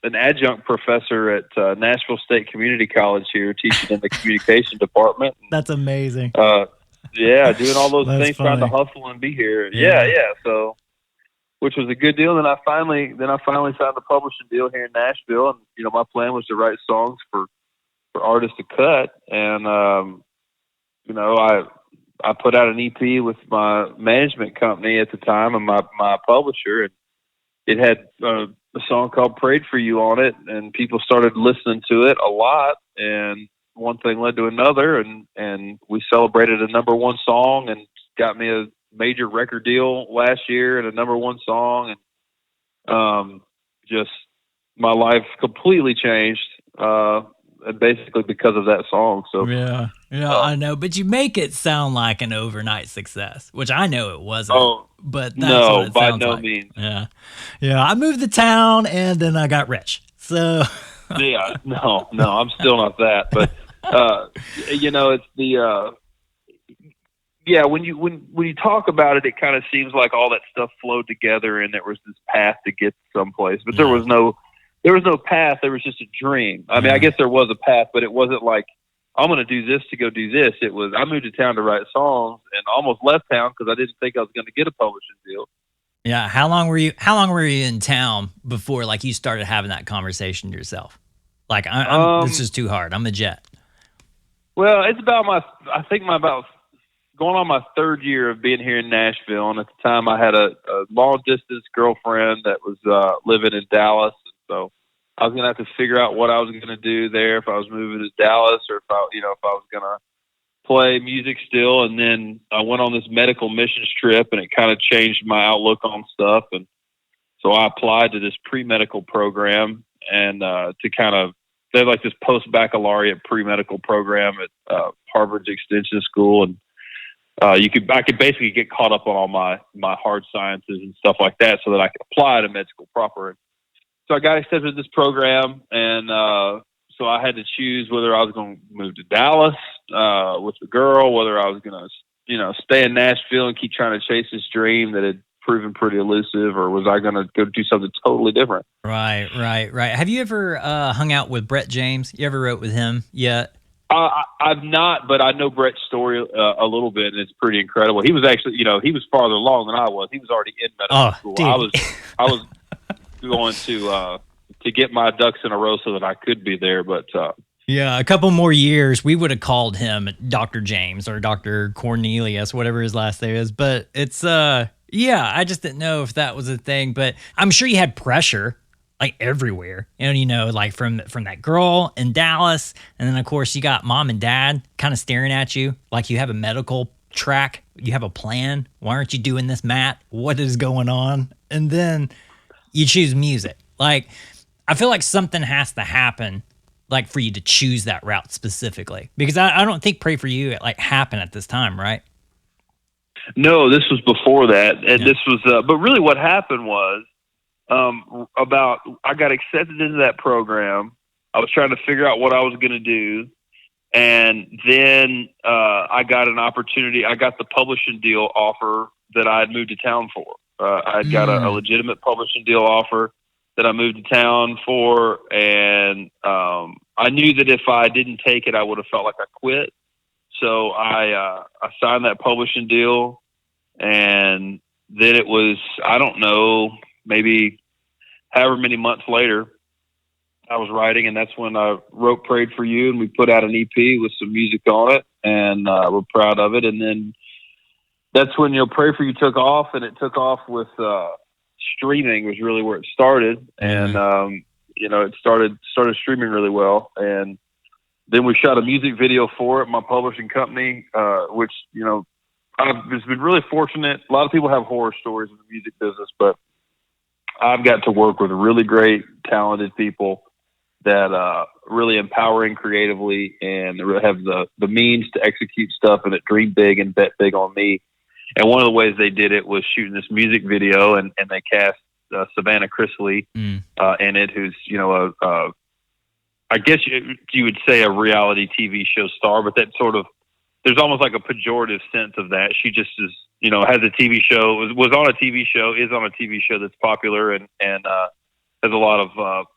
an adjunct professor at Nashville State Community College here, teaching in the communication department. That's amazing. Yeah, doing all those things, funny. trying to hustle and be here. Yeah. Yeah. So, which was a good deal. Then I finally signed a publishing deal here in Nashville, and my plan was to write songs for artists to cut. And I put out an EP with my management company at the time and my publisher, and it had a song called "Prayed for You" on it, and people started listening to it a lot, and one thing led to another, and we celebrated a number one song and got me a major record deal last year and a number one song, and just my life completely changed basically because of that song. So yeah, I know, but you make it sound like an overnight success, which I know it wasn't. But that's no, what it by sounds no like. means. Yeah. I moved to town and then I got rich. So yeah, no, I'm still not that, but it's the when you talk about it, it kind of seems like all that stuff flowed together and there was this path to get someplace, but there was no path. There was just a dream. I mean, I guess there was a path, but it wasn't like, I'm going to do this to go do this. It was, I moved to town to write songs and almost left town because I didn't think I was going to get a publishing deal. Yeah. How long were you in town before you started having that conversation to yourself? Like, this is too hard. I'm a jet. Well, it's about going on my third year of being here in Nashville. And at the time I had a long distance girlfriend that was living in Dallas. And so I was going to have to figure out what I was going to do there, if I was moving to Dallas or if I was going to play music still. And then I went on this medical missions trip and it kind of changed my outlook on stuff. And so I applied to this pre-medical program and they're like this post-baccalaureate pre-medical program at Harvard's Extension School. And I could basically get caught up on all my hard sciences and stuff like that so that I could apply to med school proper. So I got accepted to this program, and so I had to choose whether I was going to move to Dallas with the girl, whether I was going to, stay in Nashville and keep trying to chase this dream that had proven pretty elusive, or was I going to go do something totally different? Right. Have you ever hung out with Brett James? You ever wrote with him yet? I've not, but I know Brett's story a little bit, and it's pretty incredible. He was actually, he was farther along than I was. He was already in medical school. Dude. I was going to get my ducks in a row so that I could be there, but yeah, a couple more years, we would have called him Dr. James or Dr. Cornelius, whatever his last name is. But it's yeah, I just didn't know if that was a thing. But I'm sure you had pressure like everywhere, and like from that girl in Dallas, and then of course you got mom and dad kind of staring at you like you have a medical track, you have a plan. Why aren't you doing this, Matt? What is going on? And then you choose music. Like, I feel like something has to happen, like for you to choose that route specifically, because I don't think Pray For You like happened at this time, right? No, this was before that, and Yeah. this was. But really, what happened was. I got accepted into that program. I was trying to figure out what I was going to do. And then, I got an opportunity. I got the publishing deal offer that I had moved to town for. I'd got a legitimate publishing deal offer that I moved to town for. And, I knew that if I didn't take it, I would have felt like I quit. So I signed that publishing deal, and then it was, I don't know, maybe however many months later, I was writing, and that's when I wrote Prayed For You, and we put out an EP with some music on it, and we're proud of it. And then that's when, Pray For You took off, and it took off with streaming was really where it started. And, it started streaming really well. And then we shot a music video for it, my publishing company, which, I've just been really fortunate. A lot of people have horror stories in the music business, but I've got to work with really great, talented people that really empowering creatively and really have the means to execute stuff and that dream big and bet big on me. And one of the ways they did it was shooting this music video, and they cast Savannah Chrisley in it, who's, I guess you would say a reality TV show star, but that sort of, there's almost like a pejorative sense of that. She just is, has a TV show, was on a TV show, is on a TV show that's popular, and has a lot of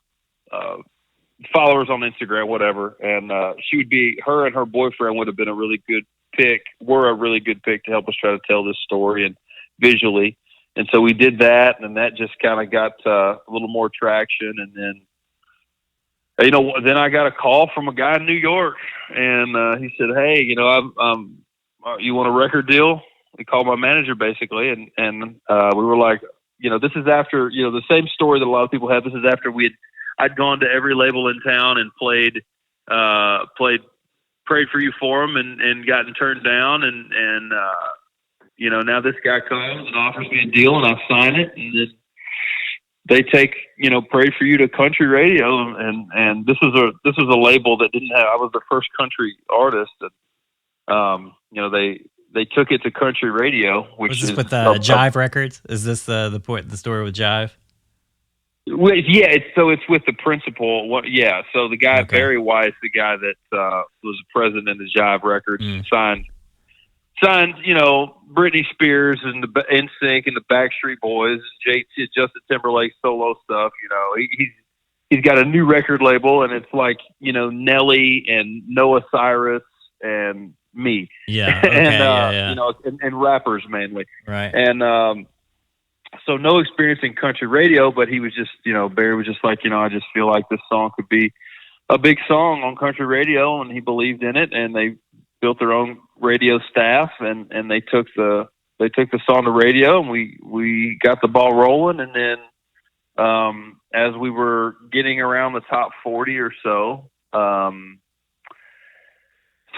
followers on Instagram, whatever. And her and her boyfriend would have been a really good pick, were a really good pick to help us try to tell this story and visually. And so we did that, and that just kind of got a little more traction. And then, then I got a call from a guy in New York, and he said, "Hey, you want a record deal?" He called my manager basically, and we were like, this is after, the same story that a lot of people have. This is after I'd gone to every label in town and played Prayed For You for them and gotten turned down, and now this guy comes and offers me a deal, and I sign it, and then they take, Prayed For You to country radio, and this is a label that didn't have. I was the first country artist, and they took it to country radio, which was this is with Jive Records? Is this the story with Jive? Well, yeah, it's with the principal. Yeah, so the guy, Okay. Barry Weiss, the guy that was the president of Jive Records, signed, Britney Spears and the NSYNC and the Backstreet Boys, Justin Timberlake solo stuff. He's got a new record label, and it's like Nelly and Noah Cyrus and me. Yeah, okay, and and rappers mainly. Right. And so no experience in country radio, but he was just, Barry was just like, I just feel like this song could be a big song on country radio, and he believed in it, and they built their own radio staff, and they took the song to radio, and we got the ball rolling. And then as we were getting around the top 40 or so,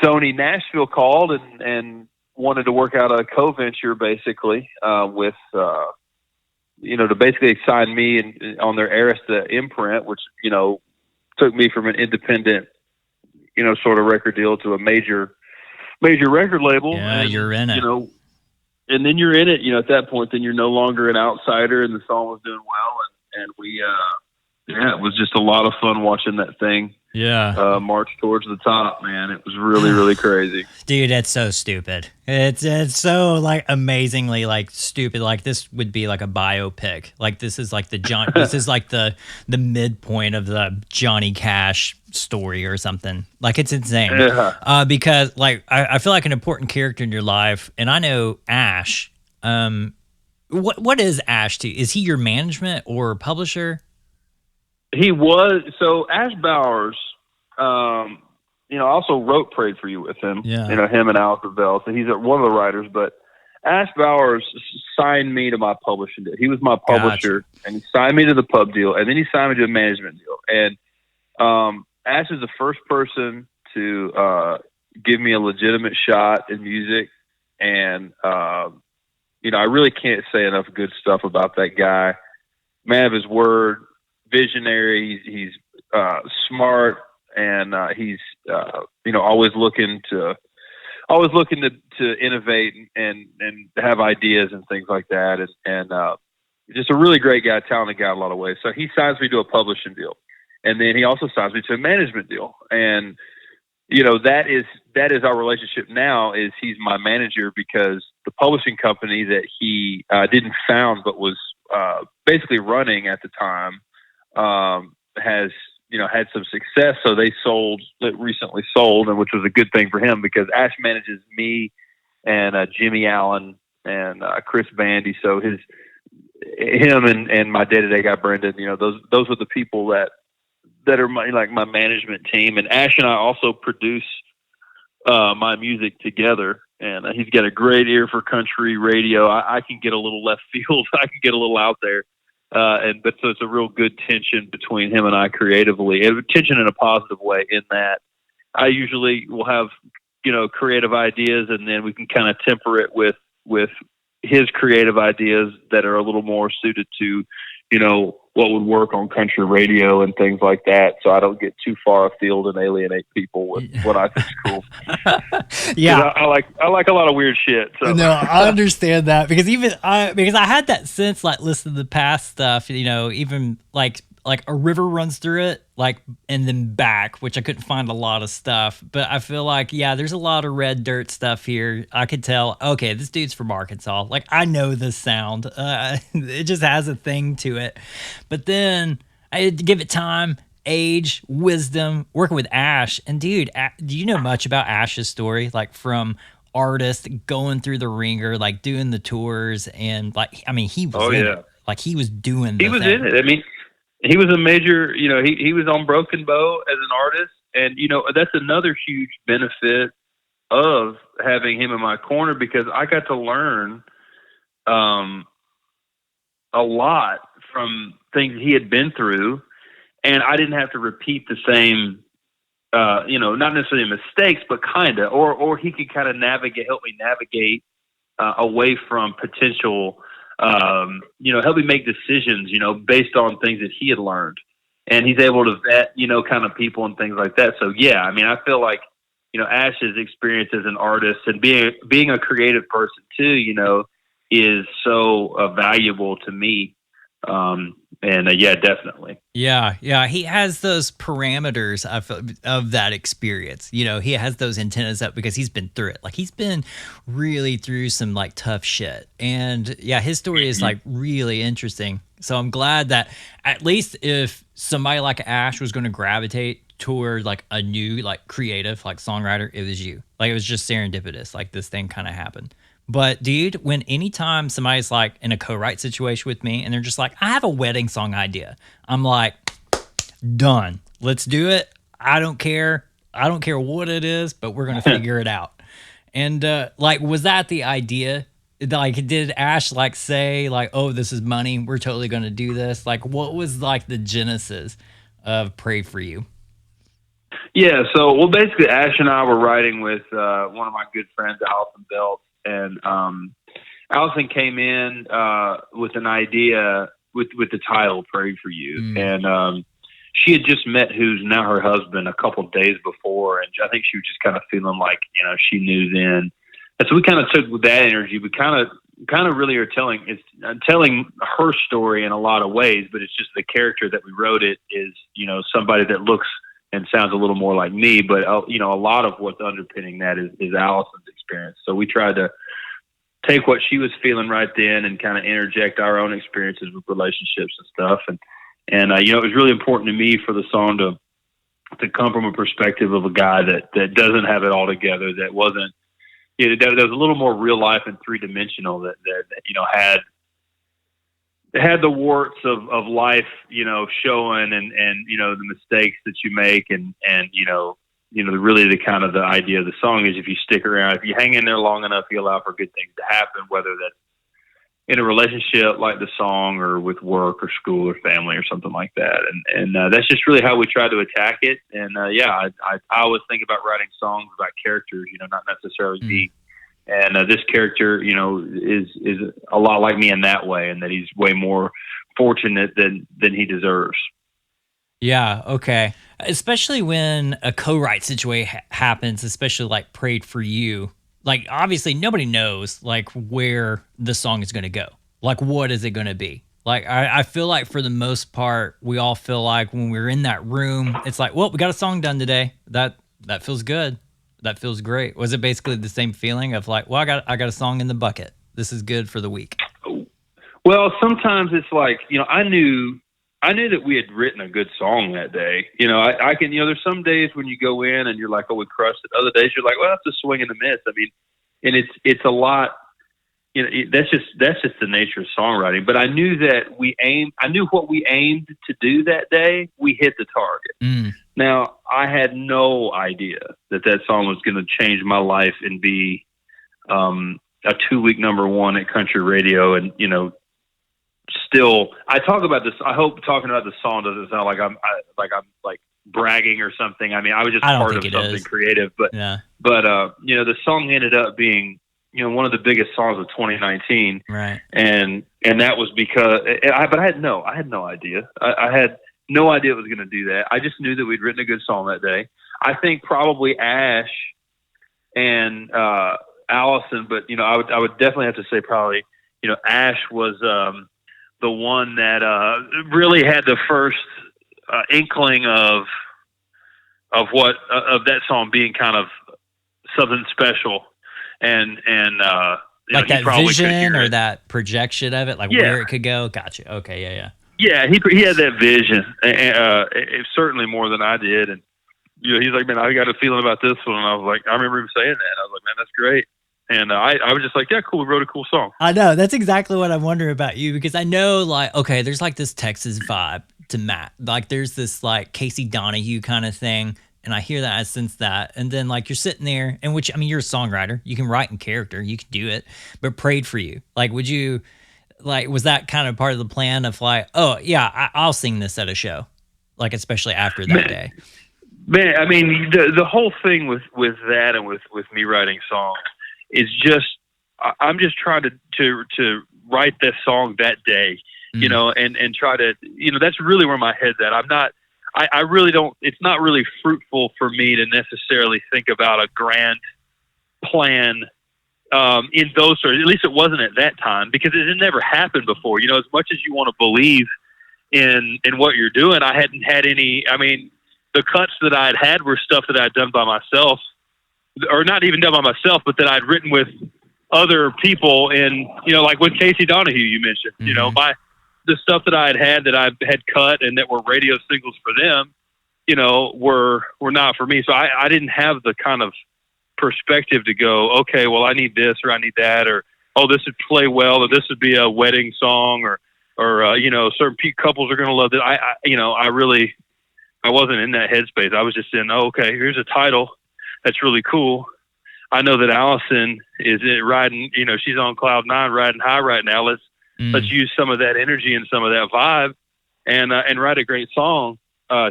Sony Nashville called and wanted to work out a co-venture basically with to basically sign me on their Arista imprint, which took me from an independent sort of record deal to a major major record label. Yeah, and, you're in it. You know, and then you're in it. You know, at that point, then you're no longer an outsider, and the song was doing well, and we, it was just a lot of fun watching that thing. Yeah. March towards the top, man. It was really, really crazy. Dude, it's so stupid. It's so like amazingly like stupid. Like this would be like a biopic. Like this is like this is like the midpoint of the Johnny Cash story or something. Like it's insane. Yeah. Because like I feel like an important character in your life, and I know Ash. What is Ash to? Is he your management or publisher? He was. So Ash Bowers, you know, also wrote "Prayed for You" with him. Yeah. You know, him and Alice Bell. So he's one of the writers. But Ash Bowers signed me to my publishing deal. He was my publisher, and he signed me to the pub deal, and then he signed me to a management deal. And Ash is the first person to give me a legitimate shot in music, and you know, I really can't say enough good stuff about that guy. Man of his word. Visionary, he's smart, and he's you know, always looking to innovate and have ideas and things like that, and just a really great guy, talented guy in a lot of ways. So he signs me to a publishing deal, and then he also signs me to a management deal, and you know, that is our relationship now. Is he's my manager because the publishing company that he didn't found but was basically running at the time has, you know, had some success. So they recently sold, and which was a good thing for him because Ash manages me and Jimmy Allen and Chris Bandy. So him and my day-to-day guy, Brendan, you know, those are the people that are my management team. And Ash and I also produce my music together. And he's got a great ear for country radio. I can get a little left field. I can get a little out there. But so it's a real good tension between him and I creatively, and tension in a positive way in that I usually will have, you know, creative ideas, and then we can kind of temper it with his creative ideas that are a little more suited to, you know, what would work on country radio and things like that. So I don't get too far afield and alienate people with what I think's cool. Yeah. I like a lot of weird shit. So. No, I understand that because I had that sense like listening to the past stuff, you know, even like a river runs through it, like, and then back, which I couldn't find a lot of stuff, but I feel like, yeah, there's a lot of red dirt stuff here. I could tell, okay, this dude's from Arkansas. Like, I know this sound. It just has a thing to it. But then I had to give it time, age, wisdom, working with Ash. And dude, do you know much about Ash's story? Like from artist going through the ringer, like doing the tours, and like, I mean, he was in it. Like he was doing the thing. In it. I mean, he was a major, you know, he was on Broken Bow as an artist. And, you know, that's another huge benefit of having him in my corner because I got to learn a lot from things he had been through. And I didn't have to repeat the same, you know, not necessarily mistakes, but kind of, or he could kind of help me navigate away from potential, you know, help me make decisions, you know, based on things that he had learned. And he's able to vet, you know, kind of people and things like that. So, yeah, I mean, I feel like, you know, Ash's experience as an artist and being a creative person too, you know, is so valuable to me. Yeah, definitely. Yeah. He has those parameters of that experience. You know, he has those antennas up because he's been through it. Like he's been really through some like tough shit. And yeah, his story is like really interesting. So I'm glad that at least if somebody like Ash was going to gravitate toward like a new like creative like songwriter, it was you. Like it was just serendipitous. Like this thing kind of happened. But dude, when anytime somebody's like in a co-write situation with me and they're just like, I have a wedding song idea, I'm like, done. Let's do it. I don't care what it is, but we're gonna figure it out. And like, was that the idea? Like, did Ash like say like, oh, this is money, we're totally gonna do this? Like, what was like the genesis of Pray For You? Yeah, so well, basically, Ash and I were writing with one of my good friends, Allison Belt. And Allison came in with an idea with the title "Pray For You," and she had just met who's now her husband a couple of days before, and I think she was just kind of feeling like, she knew then. And so we kind of took with that energy. We kind of really are telling her story in a lot of ways, but it's just the character that we wrote it is, somebody that looks and sounds a little more like me, but a lot of what's underpinning that is Allison's experience. So we tried to take what she was feeling right then and kind of interject our own experiences with relationships and stuff. And it was really important to me for the song to come from a perspective of a guy that doesn't have it all together, that wasn't, that was a little more real life and three-dimensional, that had the warts of life, showing and the mistakes that you make and really the kind of the idea of the song is if you stick around, if you hang in there long enough, you allow for good things to happen, whether that's in a relationship like the song or with work or school or family or something like that. And that's just really how we try to attack it. And I always think about writing songs about characters, not necessarily me. And this character, is a lot like me in that way, and that he's way more fortunate than he deserves. Yeah. Okay. Especially when a co-write situation happens, especially like Prayed for You. Like, obviously nobody knows like where the song is going to go. Like, what is it going to be? Like, I feel like for the most part, we all feel like when we're in that room, it's like, well, we got a song done today. That feels good. That feels great. Was it basically the same feeling of like, well, I got a song in the bucket. This is good for the week. Well, sometimes it's like, I knew that we had written a good song that day. I can, there's some days when you go in and you're like, oh, we crushed it. Other days you're like, well, that's a swing and a miss. I mean, and it's a lot, that's just the nature of songwriting. But I knew that I knew what we aimed to do that day. We hit the target. Now, I had no idea that song was going to change my life and be a 2-week number one at country radio. And, still, I talk about this. I hope talking about the song doesn't sound like I'm bragging or something. I mean, I was just part of something creative, but the song ended up being, one of the biggest songs of 2019. Right. And that was because, but I had no idea. I had no idea it was going to do that. I just knew that we'd written a good song that day. I think probably Ash and Allison, but I would definitely have to say probably Ash was the one that really had the first inkling of that song being kind of something special, and like that vision or that projection of it, like where it could go. Gotcha. Okay. Yeah. Yeah, he had that vision, and certainly more than I did. And he's like, man, I got a feeling about this one. And I was like, I remember him saying that. I was like, man, that's great. And I was just like, yeah, cool. We wrote a cool song. I know. That's exactly what I'm wondering about you, because I know, like, okay, there's like this Texas vibe to Matt. Like, there's this like Casey Donahue kind of thing. And I hear that, I sense that. And then like you're sitting there, and which, I mean, you're a songwriter. You can write in character. You can do it. But Prayed for You. Like, would you... Like, was that kind of part of the plan of like, oh yeah, I'll sing this at a show, like especially after that day? Man, I mean, the whole thing with that and with me writing songs is just, I'm just trying to write this song that day, and try to, that's really where my head's at. I really don't. It's not really fruitful for me to necessarily think about a grand plan. In those stories, at least it wasn't at that time, because it had never happened before. As much as you want to believe in what you're doing, I hadn't had any. I mean, the cuts that I had were stuff that I'd done by myself, or not even done by myself, but that I'd written with other people. And like with Casey Donahue, you mentioned, the stuff that I had that I had cut and that were radio singles for them, were not for me. So I didn't have the kind of perspective to go, okay, well, I need this or I need that, or oh, this would play well, or this would be a wedding song, or certain couples are going to love it. I wasn't in that headspace. I was just in, oh, okay, here's a title that's really cool. I know that Allison is riding, she's on cloud 9, riding high right now. Let's use some of that energy and some of that vibe and write a great song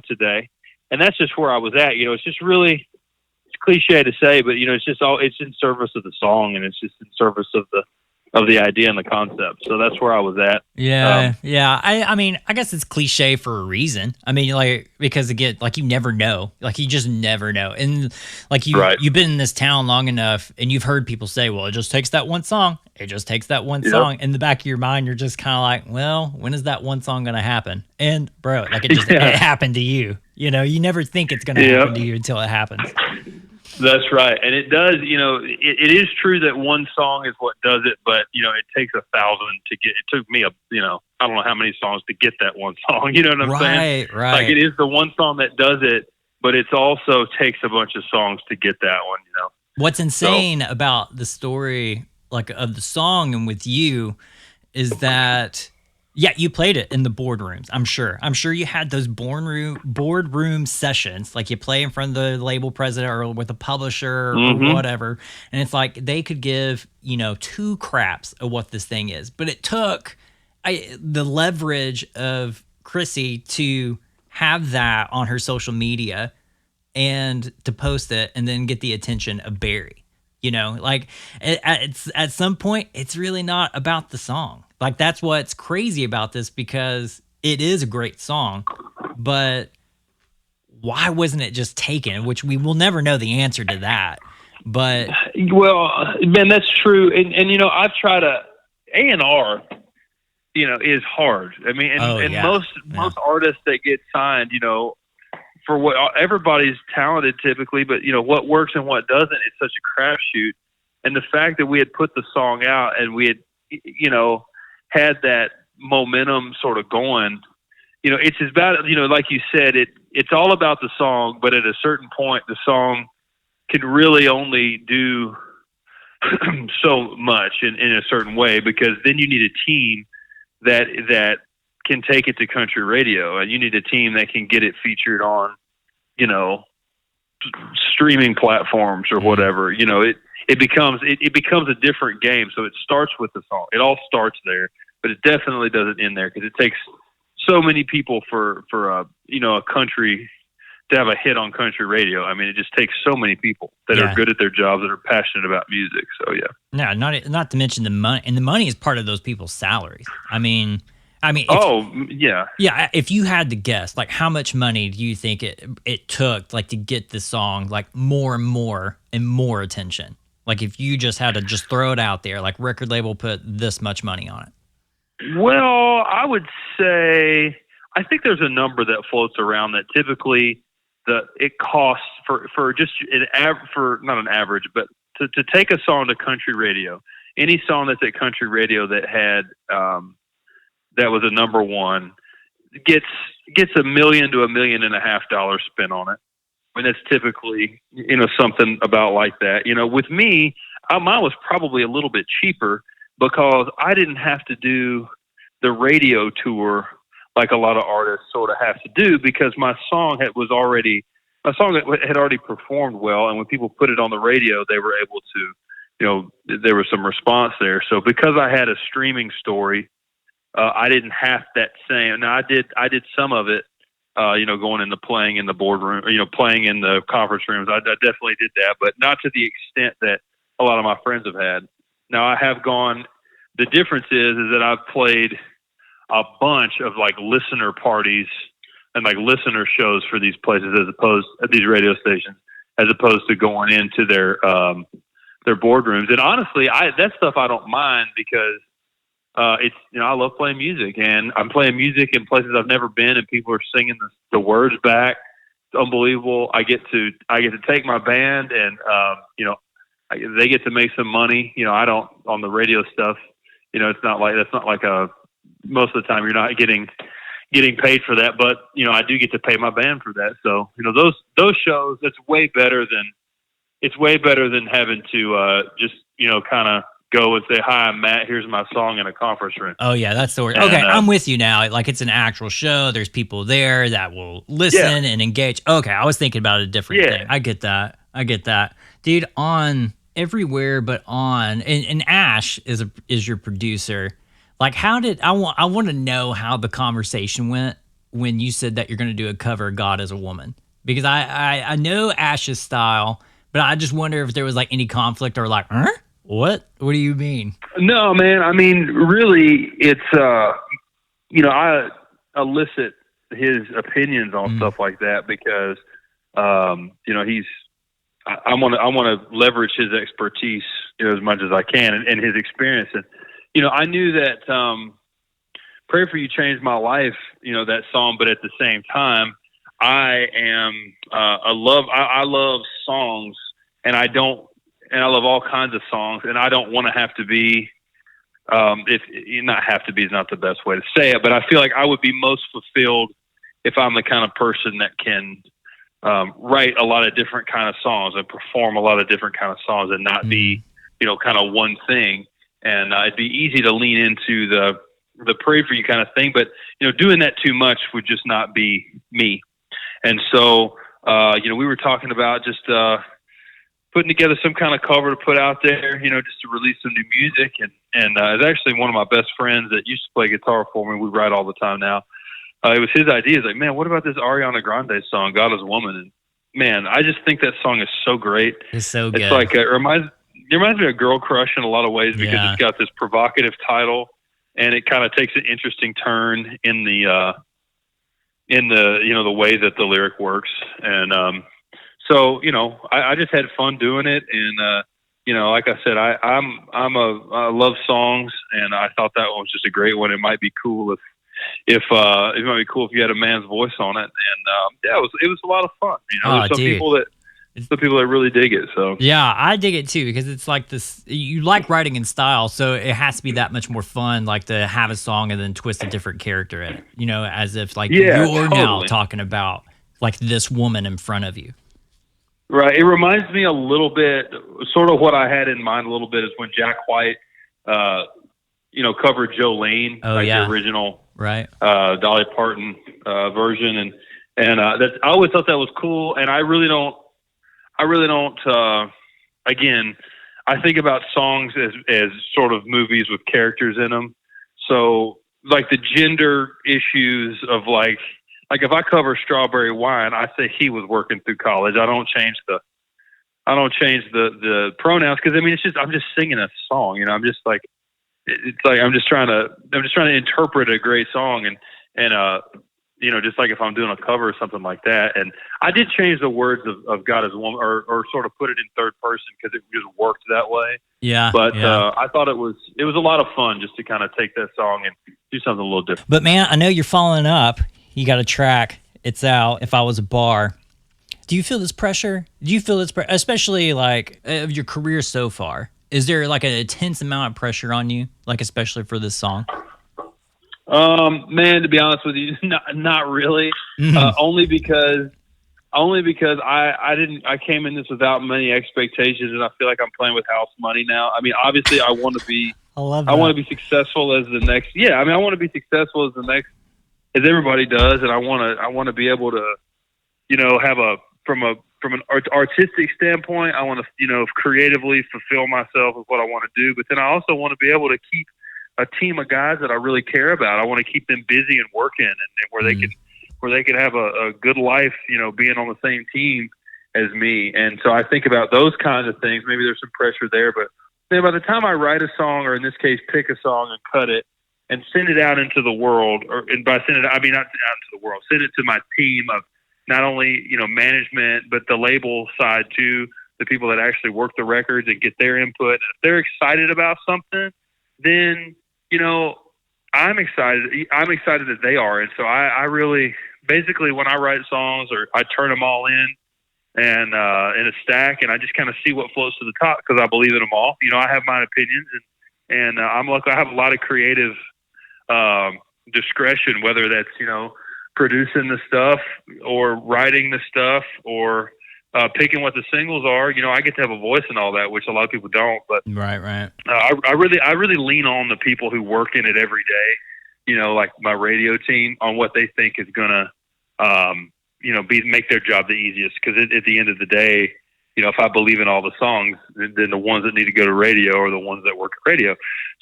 today. And that's just where I was at. It's just really, cliche to say, but it's in service of the song, and it's just in service of of the idea and the concept. So that's where I was at. Yeah, yeah. I mean, I guess it's cliche for a reason. I mean, like, because again, like, you never know. Like, you just never know. And like, you've been in this town long enough, and you've heard people say, well, it just takes that one song. It just takes that one song. In the back of your mind, you're just kind of like, well, when is that one song going to happen? And bro, like, it just it happened to you. You know, you never think it's going to happen to you until it happens. That's right. And it does, you know, it is true that one song is what does it, but, you know, it takes 1,000 to get, it took me I don't know how many songs to get that one song. You know what I'm saying? Right. Like, it is the one song that does it, but it's also takes a bunch of songs to get that one, you know? What's insane about the story, like, of the song and with you is that, yeah, you played it in the boardrooms. I'm sure you had those boardroom sessions, like you play in front of the label president or with a publisher or whatever, and it's like they could give, you know, two craps of what this thing is, but it took the leverage of Chrissy to have that on her social media and to post it and then get the attention of Barry. You know, like at some point, it's really not about the song. Like, that's what's crazy about this, because it is a great song, but why wasn't it just taken? Which we will never know the answer to that. But well, man, that's true. And you know, I've tried A&R, you know, is hard. I mean, most artists that get signed, you know, for what everybody's talented typically, but you know, what works and what doesn't, it's such a crapshoot. And the fact that we had put the song out and we had, you know, had that momentum sort of going, you know, it's about, you know, like you said, it's all about the song, but at a certain point, the song can really only do so much in a certain way, because then you need a team that can take it to country radio, and you need a team that can get it featured on, you know, streaming platforms or whatever. You know, it becomes a different game. So it starts with the song. It all starts there, but it definitely doesn't end there, because it takes so many people for you know, a country to have a hit on country radio. I mean, it just takes so many people that are good at their jobs, that are passionate about music. So yeah. No, not to mention the money, and the money is part of those people's salaries. I mean, yeah. If you had to guess, like, how much money do you think it took, like, to get the song, like, more and more and more attention? Like, if you just had to just throw it out there, like, record label put this much money on it. Well, I would say, I think there's a number that floats around that typically it costs for just not an average, but to take a song to country radio, any song that's at country radio that had that was a number one gets $1 million to $1.5 million spent on it. I mean, that's typically, you know, something about like that. You know, with me, mine was probably a little bit cheaper, because I didn't have to do the radio tour like a lot of artists sort of have to do, because my song had already performed well, and when people put it on the radio, they were able to, you know, there was some response there. So because I had a streaming story, I didn't have that same. Now I did some of it, you know, going into playing in the boardroom, you know, playing in the conference rooms. I definitely did that, but not to the extent that a lot of my friends have had. Now I have gone. The difference is that I've played a bunch of like listener parties and like listener shows for these places, as opposed at these radio stations, as opposed to going into their boardrooms. And honestly, that stuff I don't mind, because it's, you know, I love playing music, and I'm playing music in places I've never been, and people are singing the words back. It's unbelievable. I get to take my band, and you know, they get to make some money. You know, I don't on the radio stuff. You know, that's not like most of the time you're not getting paid for that, but you know, I do get to pay my band for that. So, you know, those shows, it's way better than having to just, you know, kind of go and say, "Hi, I'm Matt. Here's my song," in a conference room. Oh yeah, that's the word. Okay, I'm with you now. Like, it's an actual show. There's people there that will listen and engage. Okay, I was thinking about a different thing. I get that, dude. On Everywhere But On, and Ash is your producer. Like, how did I want to know how the conversation went when you said that you're going to do a cover of God as a Woman, because I know Ash's style, but I just wonder if there was like any conflict or like, What do you mean? No, man. I mean, really, it's I elicit his opinions on stuff like that because he's I want to leverage his expertise as much as I can and his experience. And I knew that "Pray for You" changed my life. That song, but at the same time, I love songs, and I love all kinds of songs, and I don't want to have to be. If not have to be is not the best way to say it, but I feel like I would be most fulfilled if I'm the kind of person that can write a lot of different kind of songs and perform a lot of different kind of songs and not be, kind of one thing. And it'd be easy to lean into the "Pray for You" kind of thing, but doing that too much would just not be me. And so, we were talking about just putting together some kind of cover to put out there, just to release some new music. And it's actually one of my best friends that used to play guitar for me. We write all the time now. It was his idea. He's like, man, what about this Ariana Grande song, "God Is a Woman"? And man, I just think that song is so great. It's so good. It's like, it reminds me of Girl Crush in a lot of ways because it's got this provocative title and it kind of takes an interesting turn in the way that the lyric works. And, so, I just had fun doing it. And, like I said, I love songs, and I thought that one was just a great one. It might be cool if you had a man's voice on it. And, it was a lot of fun. There's some people that really dig it. So yeah, I dig it too, because it's like this, you like writing in style. So it has to be that much more fun, like to have a song and then twist a different character in it, as if like you're now talking about like this woman in front of you. Right. It reminds me a little bit, sort of what I had in mind a little bit is when Jack White, covered Jolene, the original, right, Dolly Parton version, and that I always thought that was cool. And I really don't. Again, I think about songs as sort of movies with characters in them. So like the gender issues of like if I cover "Strawberry Wine," I say he was working through college. I don't change the pronouns because it's just I'm just singing a song. I'm just like I'm just trying to interpret a great song and just like if I'm doing a cover or something like that. And I did change the words of "God Is a Woman" or sort of put it in third person because it just worked that way. Yeah. But I thought it was a lot of fun just to kind of take that song and do something a little different. But man, I know you're following up. You got a track. It's out. "If I Was a Bar." Do you feel this pressure? Especially like of your career so far? Is there like an intense amount of pressure on you, like especially for this song? Man, to be honest with you, not really. Only because I came in this without many expectations, and I feel like I'm playing with house money now. I mean, obviously, I want to be. I love that. I want to be successful as the next. Yeah, I mean, I want to be successful as the next, as everybody does, and I want to be able to, have from an artistic standpoint, I want to, creatively fulfill myself with what I want to do. But then I also want to be able to keep a team of guys that I really care about. I want to keep them busy and working, and where they can have a good life, being on the same team as me. And so I think about those kinds of things. Maybe there's some pressure there, but by the time I write a song, or in this case, pick a song and cut it and send it out into the world, and by send it, I mean not out into the world, send it to my team of not only, management, but the label side too, the people that actually work the records and get their input. If they're excited about something, then, I'm excited. I'm excited that they are. And so I really, basically when I write songs, or I turn them all in and in a stack, and I just kind of see what floats to the top because I believe in them all. I have my opinions, and I'm lucky. I have a lot of creative discretion, whether that's, producing the stuff or writing the stuff or picking what the singles are. I get to have a voice in all that, which a lot of people don't. But right. I really lean on the people who work in it every day. Like my radio team, on what they think is gonna, make their job the easiest. Because at the end of the day, if I believe in all the songs, then the ones that need to go to radio are the ones that work at radio.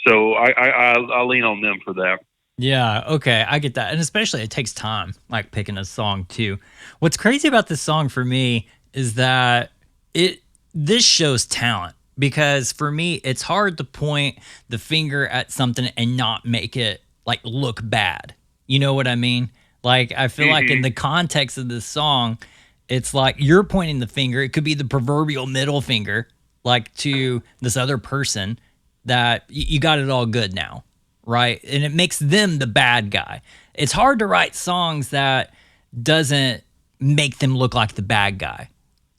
So I lean on them for that. Yeah, okay, I get that. And especially it takes time, like picking a song too. What's crazy about this song for me is that this shows talent, because for me, it's hard to point the finger at something and not make it like look bad. You know what I mean? Like, I feel like in the context of this song, it's like you're pointing the finger. It could be the proverbial middle finger, like to this other person that you got it all good now, right? And it makes them the bad guy. It's hard to write songs that doesn't make them look like the bad guy.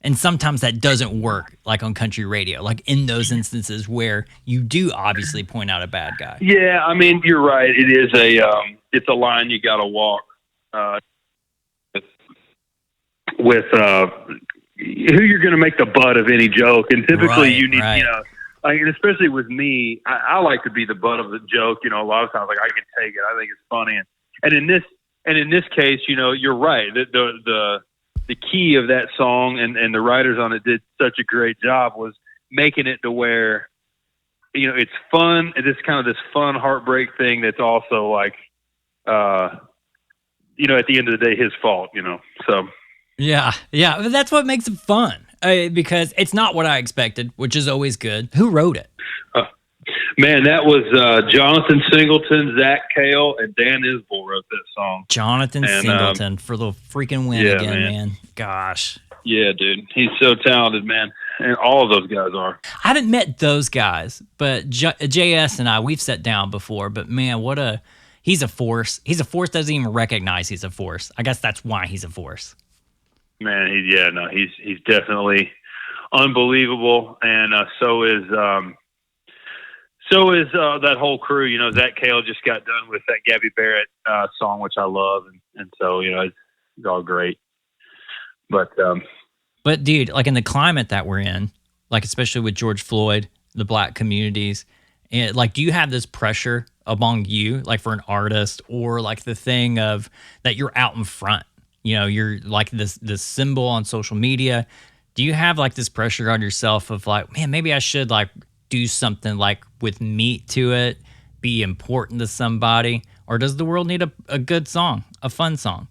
And sometimes that doesn't work, like on country radio, like in those instances where you do obviously point out a bad guy. Yeah, I mean, you're right. It is it's a line you got to walk with who you're going to make the butt of any joke. And typically you need, you know, like, and especially with me, I like to be the butt of the joke. You know, a lot of times, like, I can take it. I think it's funny. And in this case, you know, you're right. The key of that song and the writers on it did such a great job was making it to where, you know, it's fun. It's kind of this fun heartbreak thing that's also like, you know, at the end of the day, his fault, you know, so. Yeah. But that's what makes it fun because it's not what I expected, which is always good. Who wrote it? Man, that was Jonathan Singleton, Zach Cale, and Dan Isbell wrote that song. Jonathan Singleton for the freaking win again, man. Gosh. Yeah, dude. He's so talented, man. And all of those guys are. I haven't met those guys, but JS and I, we've sat down before, but man, he's a force. He's a force, doesn't even recognize he's a force. I guess that's why he's a force. Man, he's definitely unbelievable. And so is that whole crew. You know, Zach Cale just got done with that Gabby Barrett song, which I love, and so, you know, it's all great. But dude, like in the climate that we're in, like especially with George Floyd, the black communities, and like, do you have this pressure among you, like for an artist, or like the thing of that you're out in front? You know, you're like this symbol on social media. Do you have like this pressure on yourself of like, man, maybe I should like do something like with meat to it, be important to somebody? Or does the world need a good song, a fun song?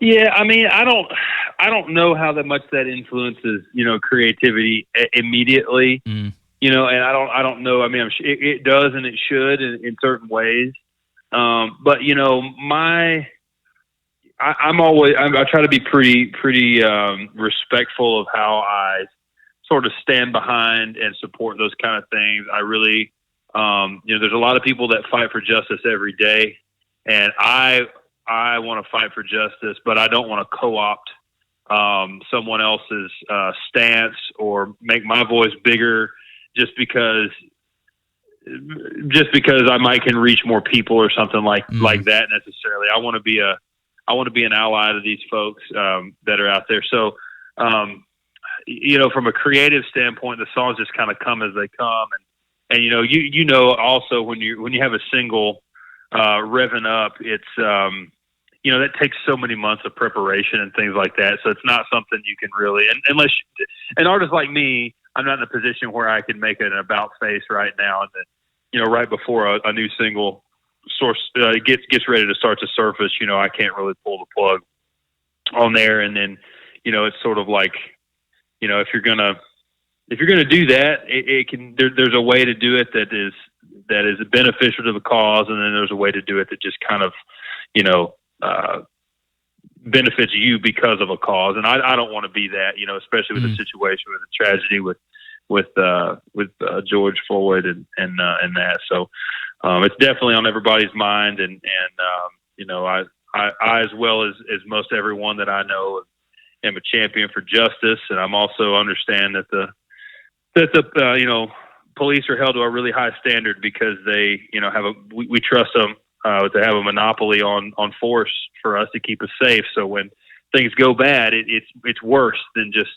Yeah, I mean, I don't know how that much that influences, you know, creativity immediately. You know, and I don't know. I mean, it does and it should in certain ways. But you know, I try to be pretty respectful of how I sort of stand behind and support those kind of things. I really, you know, there's a lot of people that fight for justice every day, and I want to fight for justice, but I don't want to co-opt someone else's stance or make my voice bigger just because I might can reach more people or something like that necessarily. I want to be an ally to these folks that are out there. So, you know, from a creative standpoint, the songs just kind of come as they come, and you know, you know, also when you have a single revving up, it's you know, that takes so many months of preparation and things like that. So it's not something you can really, unless an artist like me, I'm not in a position where I can make it an about face right now, and then, you know, right before a new single source gets ready to start to surface, you know, I can't really pull the plug on there. And then, you know, it's sort of like, you know, if you're gonna do that, there's a way to do it that is beneficial to the cause, and then there's a way to do it that just kind of, you know, benefits you because of a cause. And I don't want to be that, you know, especially with the situation with the tragedy with George Floyd and that. So it's definitely on everybody's mind, and you know, I as well as most everyone that I know am a champion for justice, and I'm also understand that the you know, police are held to a really high standard because they, you know, we trust them to have a monopoly on force for us to keep us safe. So when things go bad, it's worse than just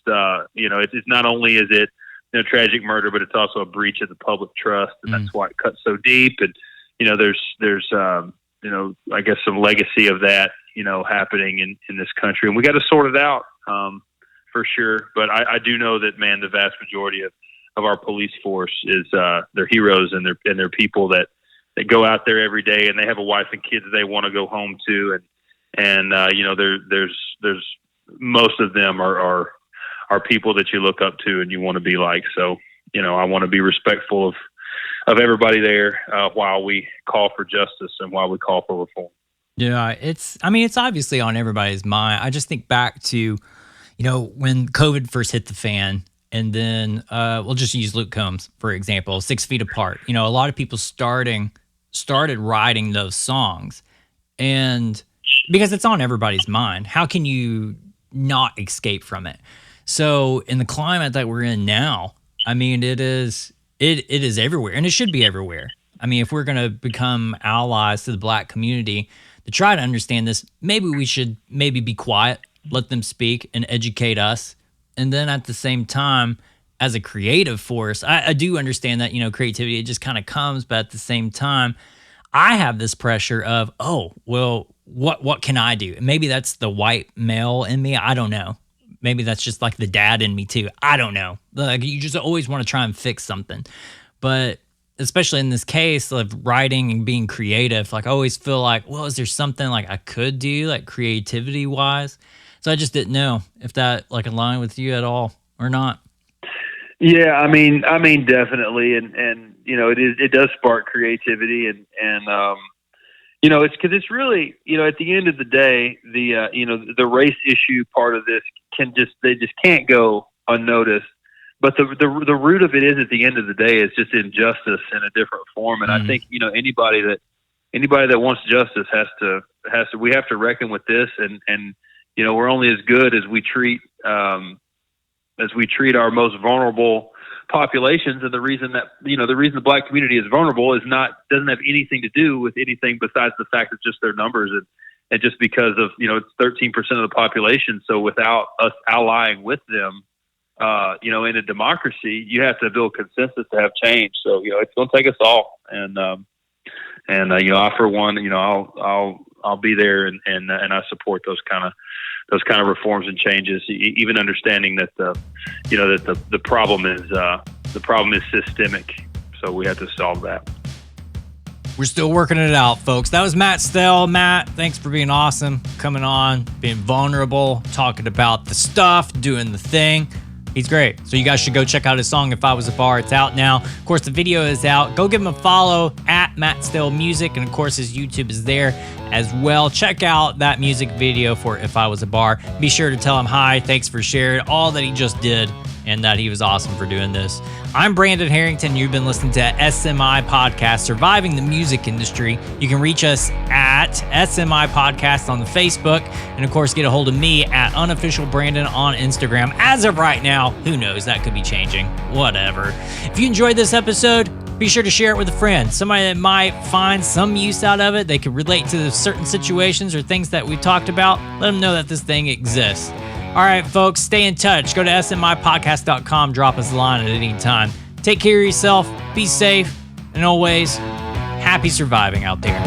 you know, it's not only is it, you know, tragic murder, but it's also a breach of the public trust, and that's why it cuts so deep. And you know, there's you know, I guess some legacy of that, you know, happening in this country, and we got to sort it out for sure. But I do know that, man, the vast majority of our police force is they're heroes, and they're people that go out there every day, and they have a wife and kids they want to go home to, and you know, there's most of them are are people that you look up to and you want to be like. So, I want to be respectful of everybody there while we call for justice and while we call for reform. Yeah, it's obviously on everybody's mind. I just think back to, when COVID first hit the fan, and then we'll just use Luke Combs, for example, 6 Feet Apart. A lot of people started writing those songs, and because it's on everybody's mind, how can you not escape from it? So in the climate that we're in now, it is everywhere, and it should be everywhere. If we're going to become allies to the Black community to try to understand this, maybe we should be quiet, let them speak and educate us. And then at the same time, as a creative force, I do understand that, creativity, it just kind of comes, but at the same time, I have this pressure of, what can I do? Maybe that's the white male in me. I don't know. Maybe that's just like the dad in me too. I don't know. Like, you just always want to try and fix something. But especially in this case of writing and being creative, like I always feel like, is there something like I could do, like creativity wise? So I just didn't know if that like aligned with you at all or not. Yeah, definitely. And it does spark creativity and it's because it's really, at the end of the day, the race issue part of this they just can't go unnoticed. But the root of it is, at the end of the day, is just injustice in a different form. And I think, anybody that wants justice we have to reckon with this. And we're only as good as we treat our most vulnerable populations. And the reason the Black community is vulnerable doesn't have anything to do with anything besides the fact of just their numbers and just because of, it's 13% of the population. So without us allying with them, in a democracy, you have to build consensus to have change. So, it's going to take us all. And I, for one, I'll be there and I support those kind of reforms and changes, even understanding that the problem is systemic. So we have to solve that. We're still working it out, folks. That was Matt Stell. Matt, thanks for being awesome, coming on, being vulnerable, talking about the stuff, doing the thing. He's great. So you guys should go check out his song, If I Was a Bar. It's out now. Of course, the video is out. Go give him a follow at Matt Stell Music. And of course, his YouTube is there as well. Check out that music video for If I Was a Bar. Be sure to tell him hi. Thanks for sharing all that he just did and that he was awesome for doing this. I'm Brandon Harrington. You've been listening to SMI Podcast, Surviving the Music Industry. You can reach us at SMI Podcast on the Facebook. And of course, get a hold of me at Unofficial Brandon on Instagram. As of right now, who knows? That could be changing. Whatever. If you enjoyed this episode, be sure to share it with a friend. Somebody that might find some use out of it. They could relate to certain situations or things that we talked about. Let them know that this thing exists. All right, folks, stay in touch. Go to smipodcast.com. Drop us a line at any time. Take care of yourself. Be safe. And always, happy surviving out there.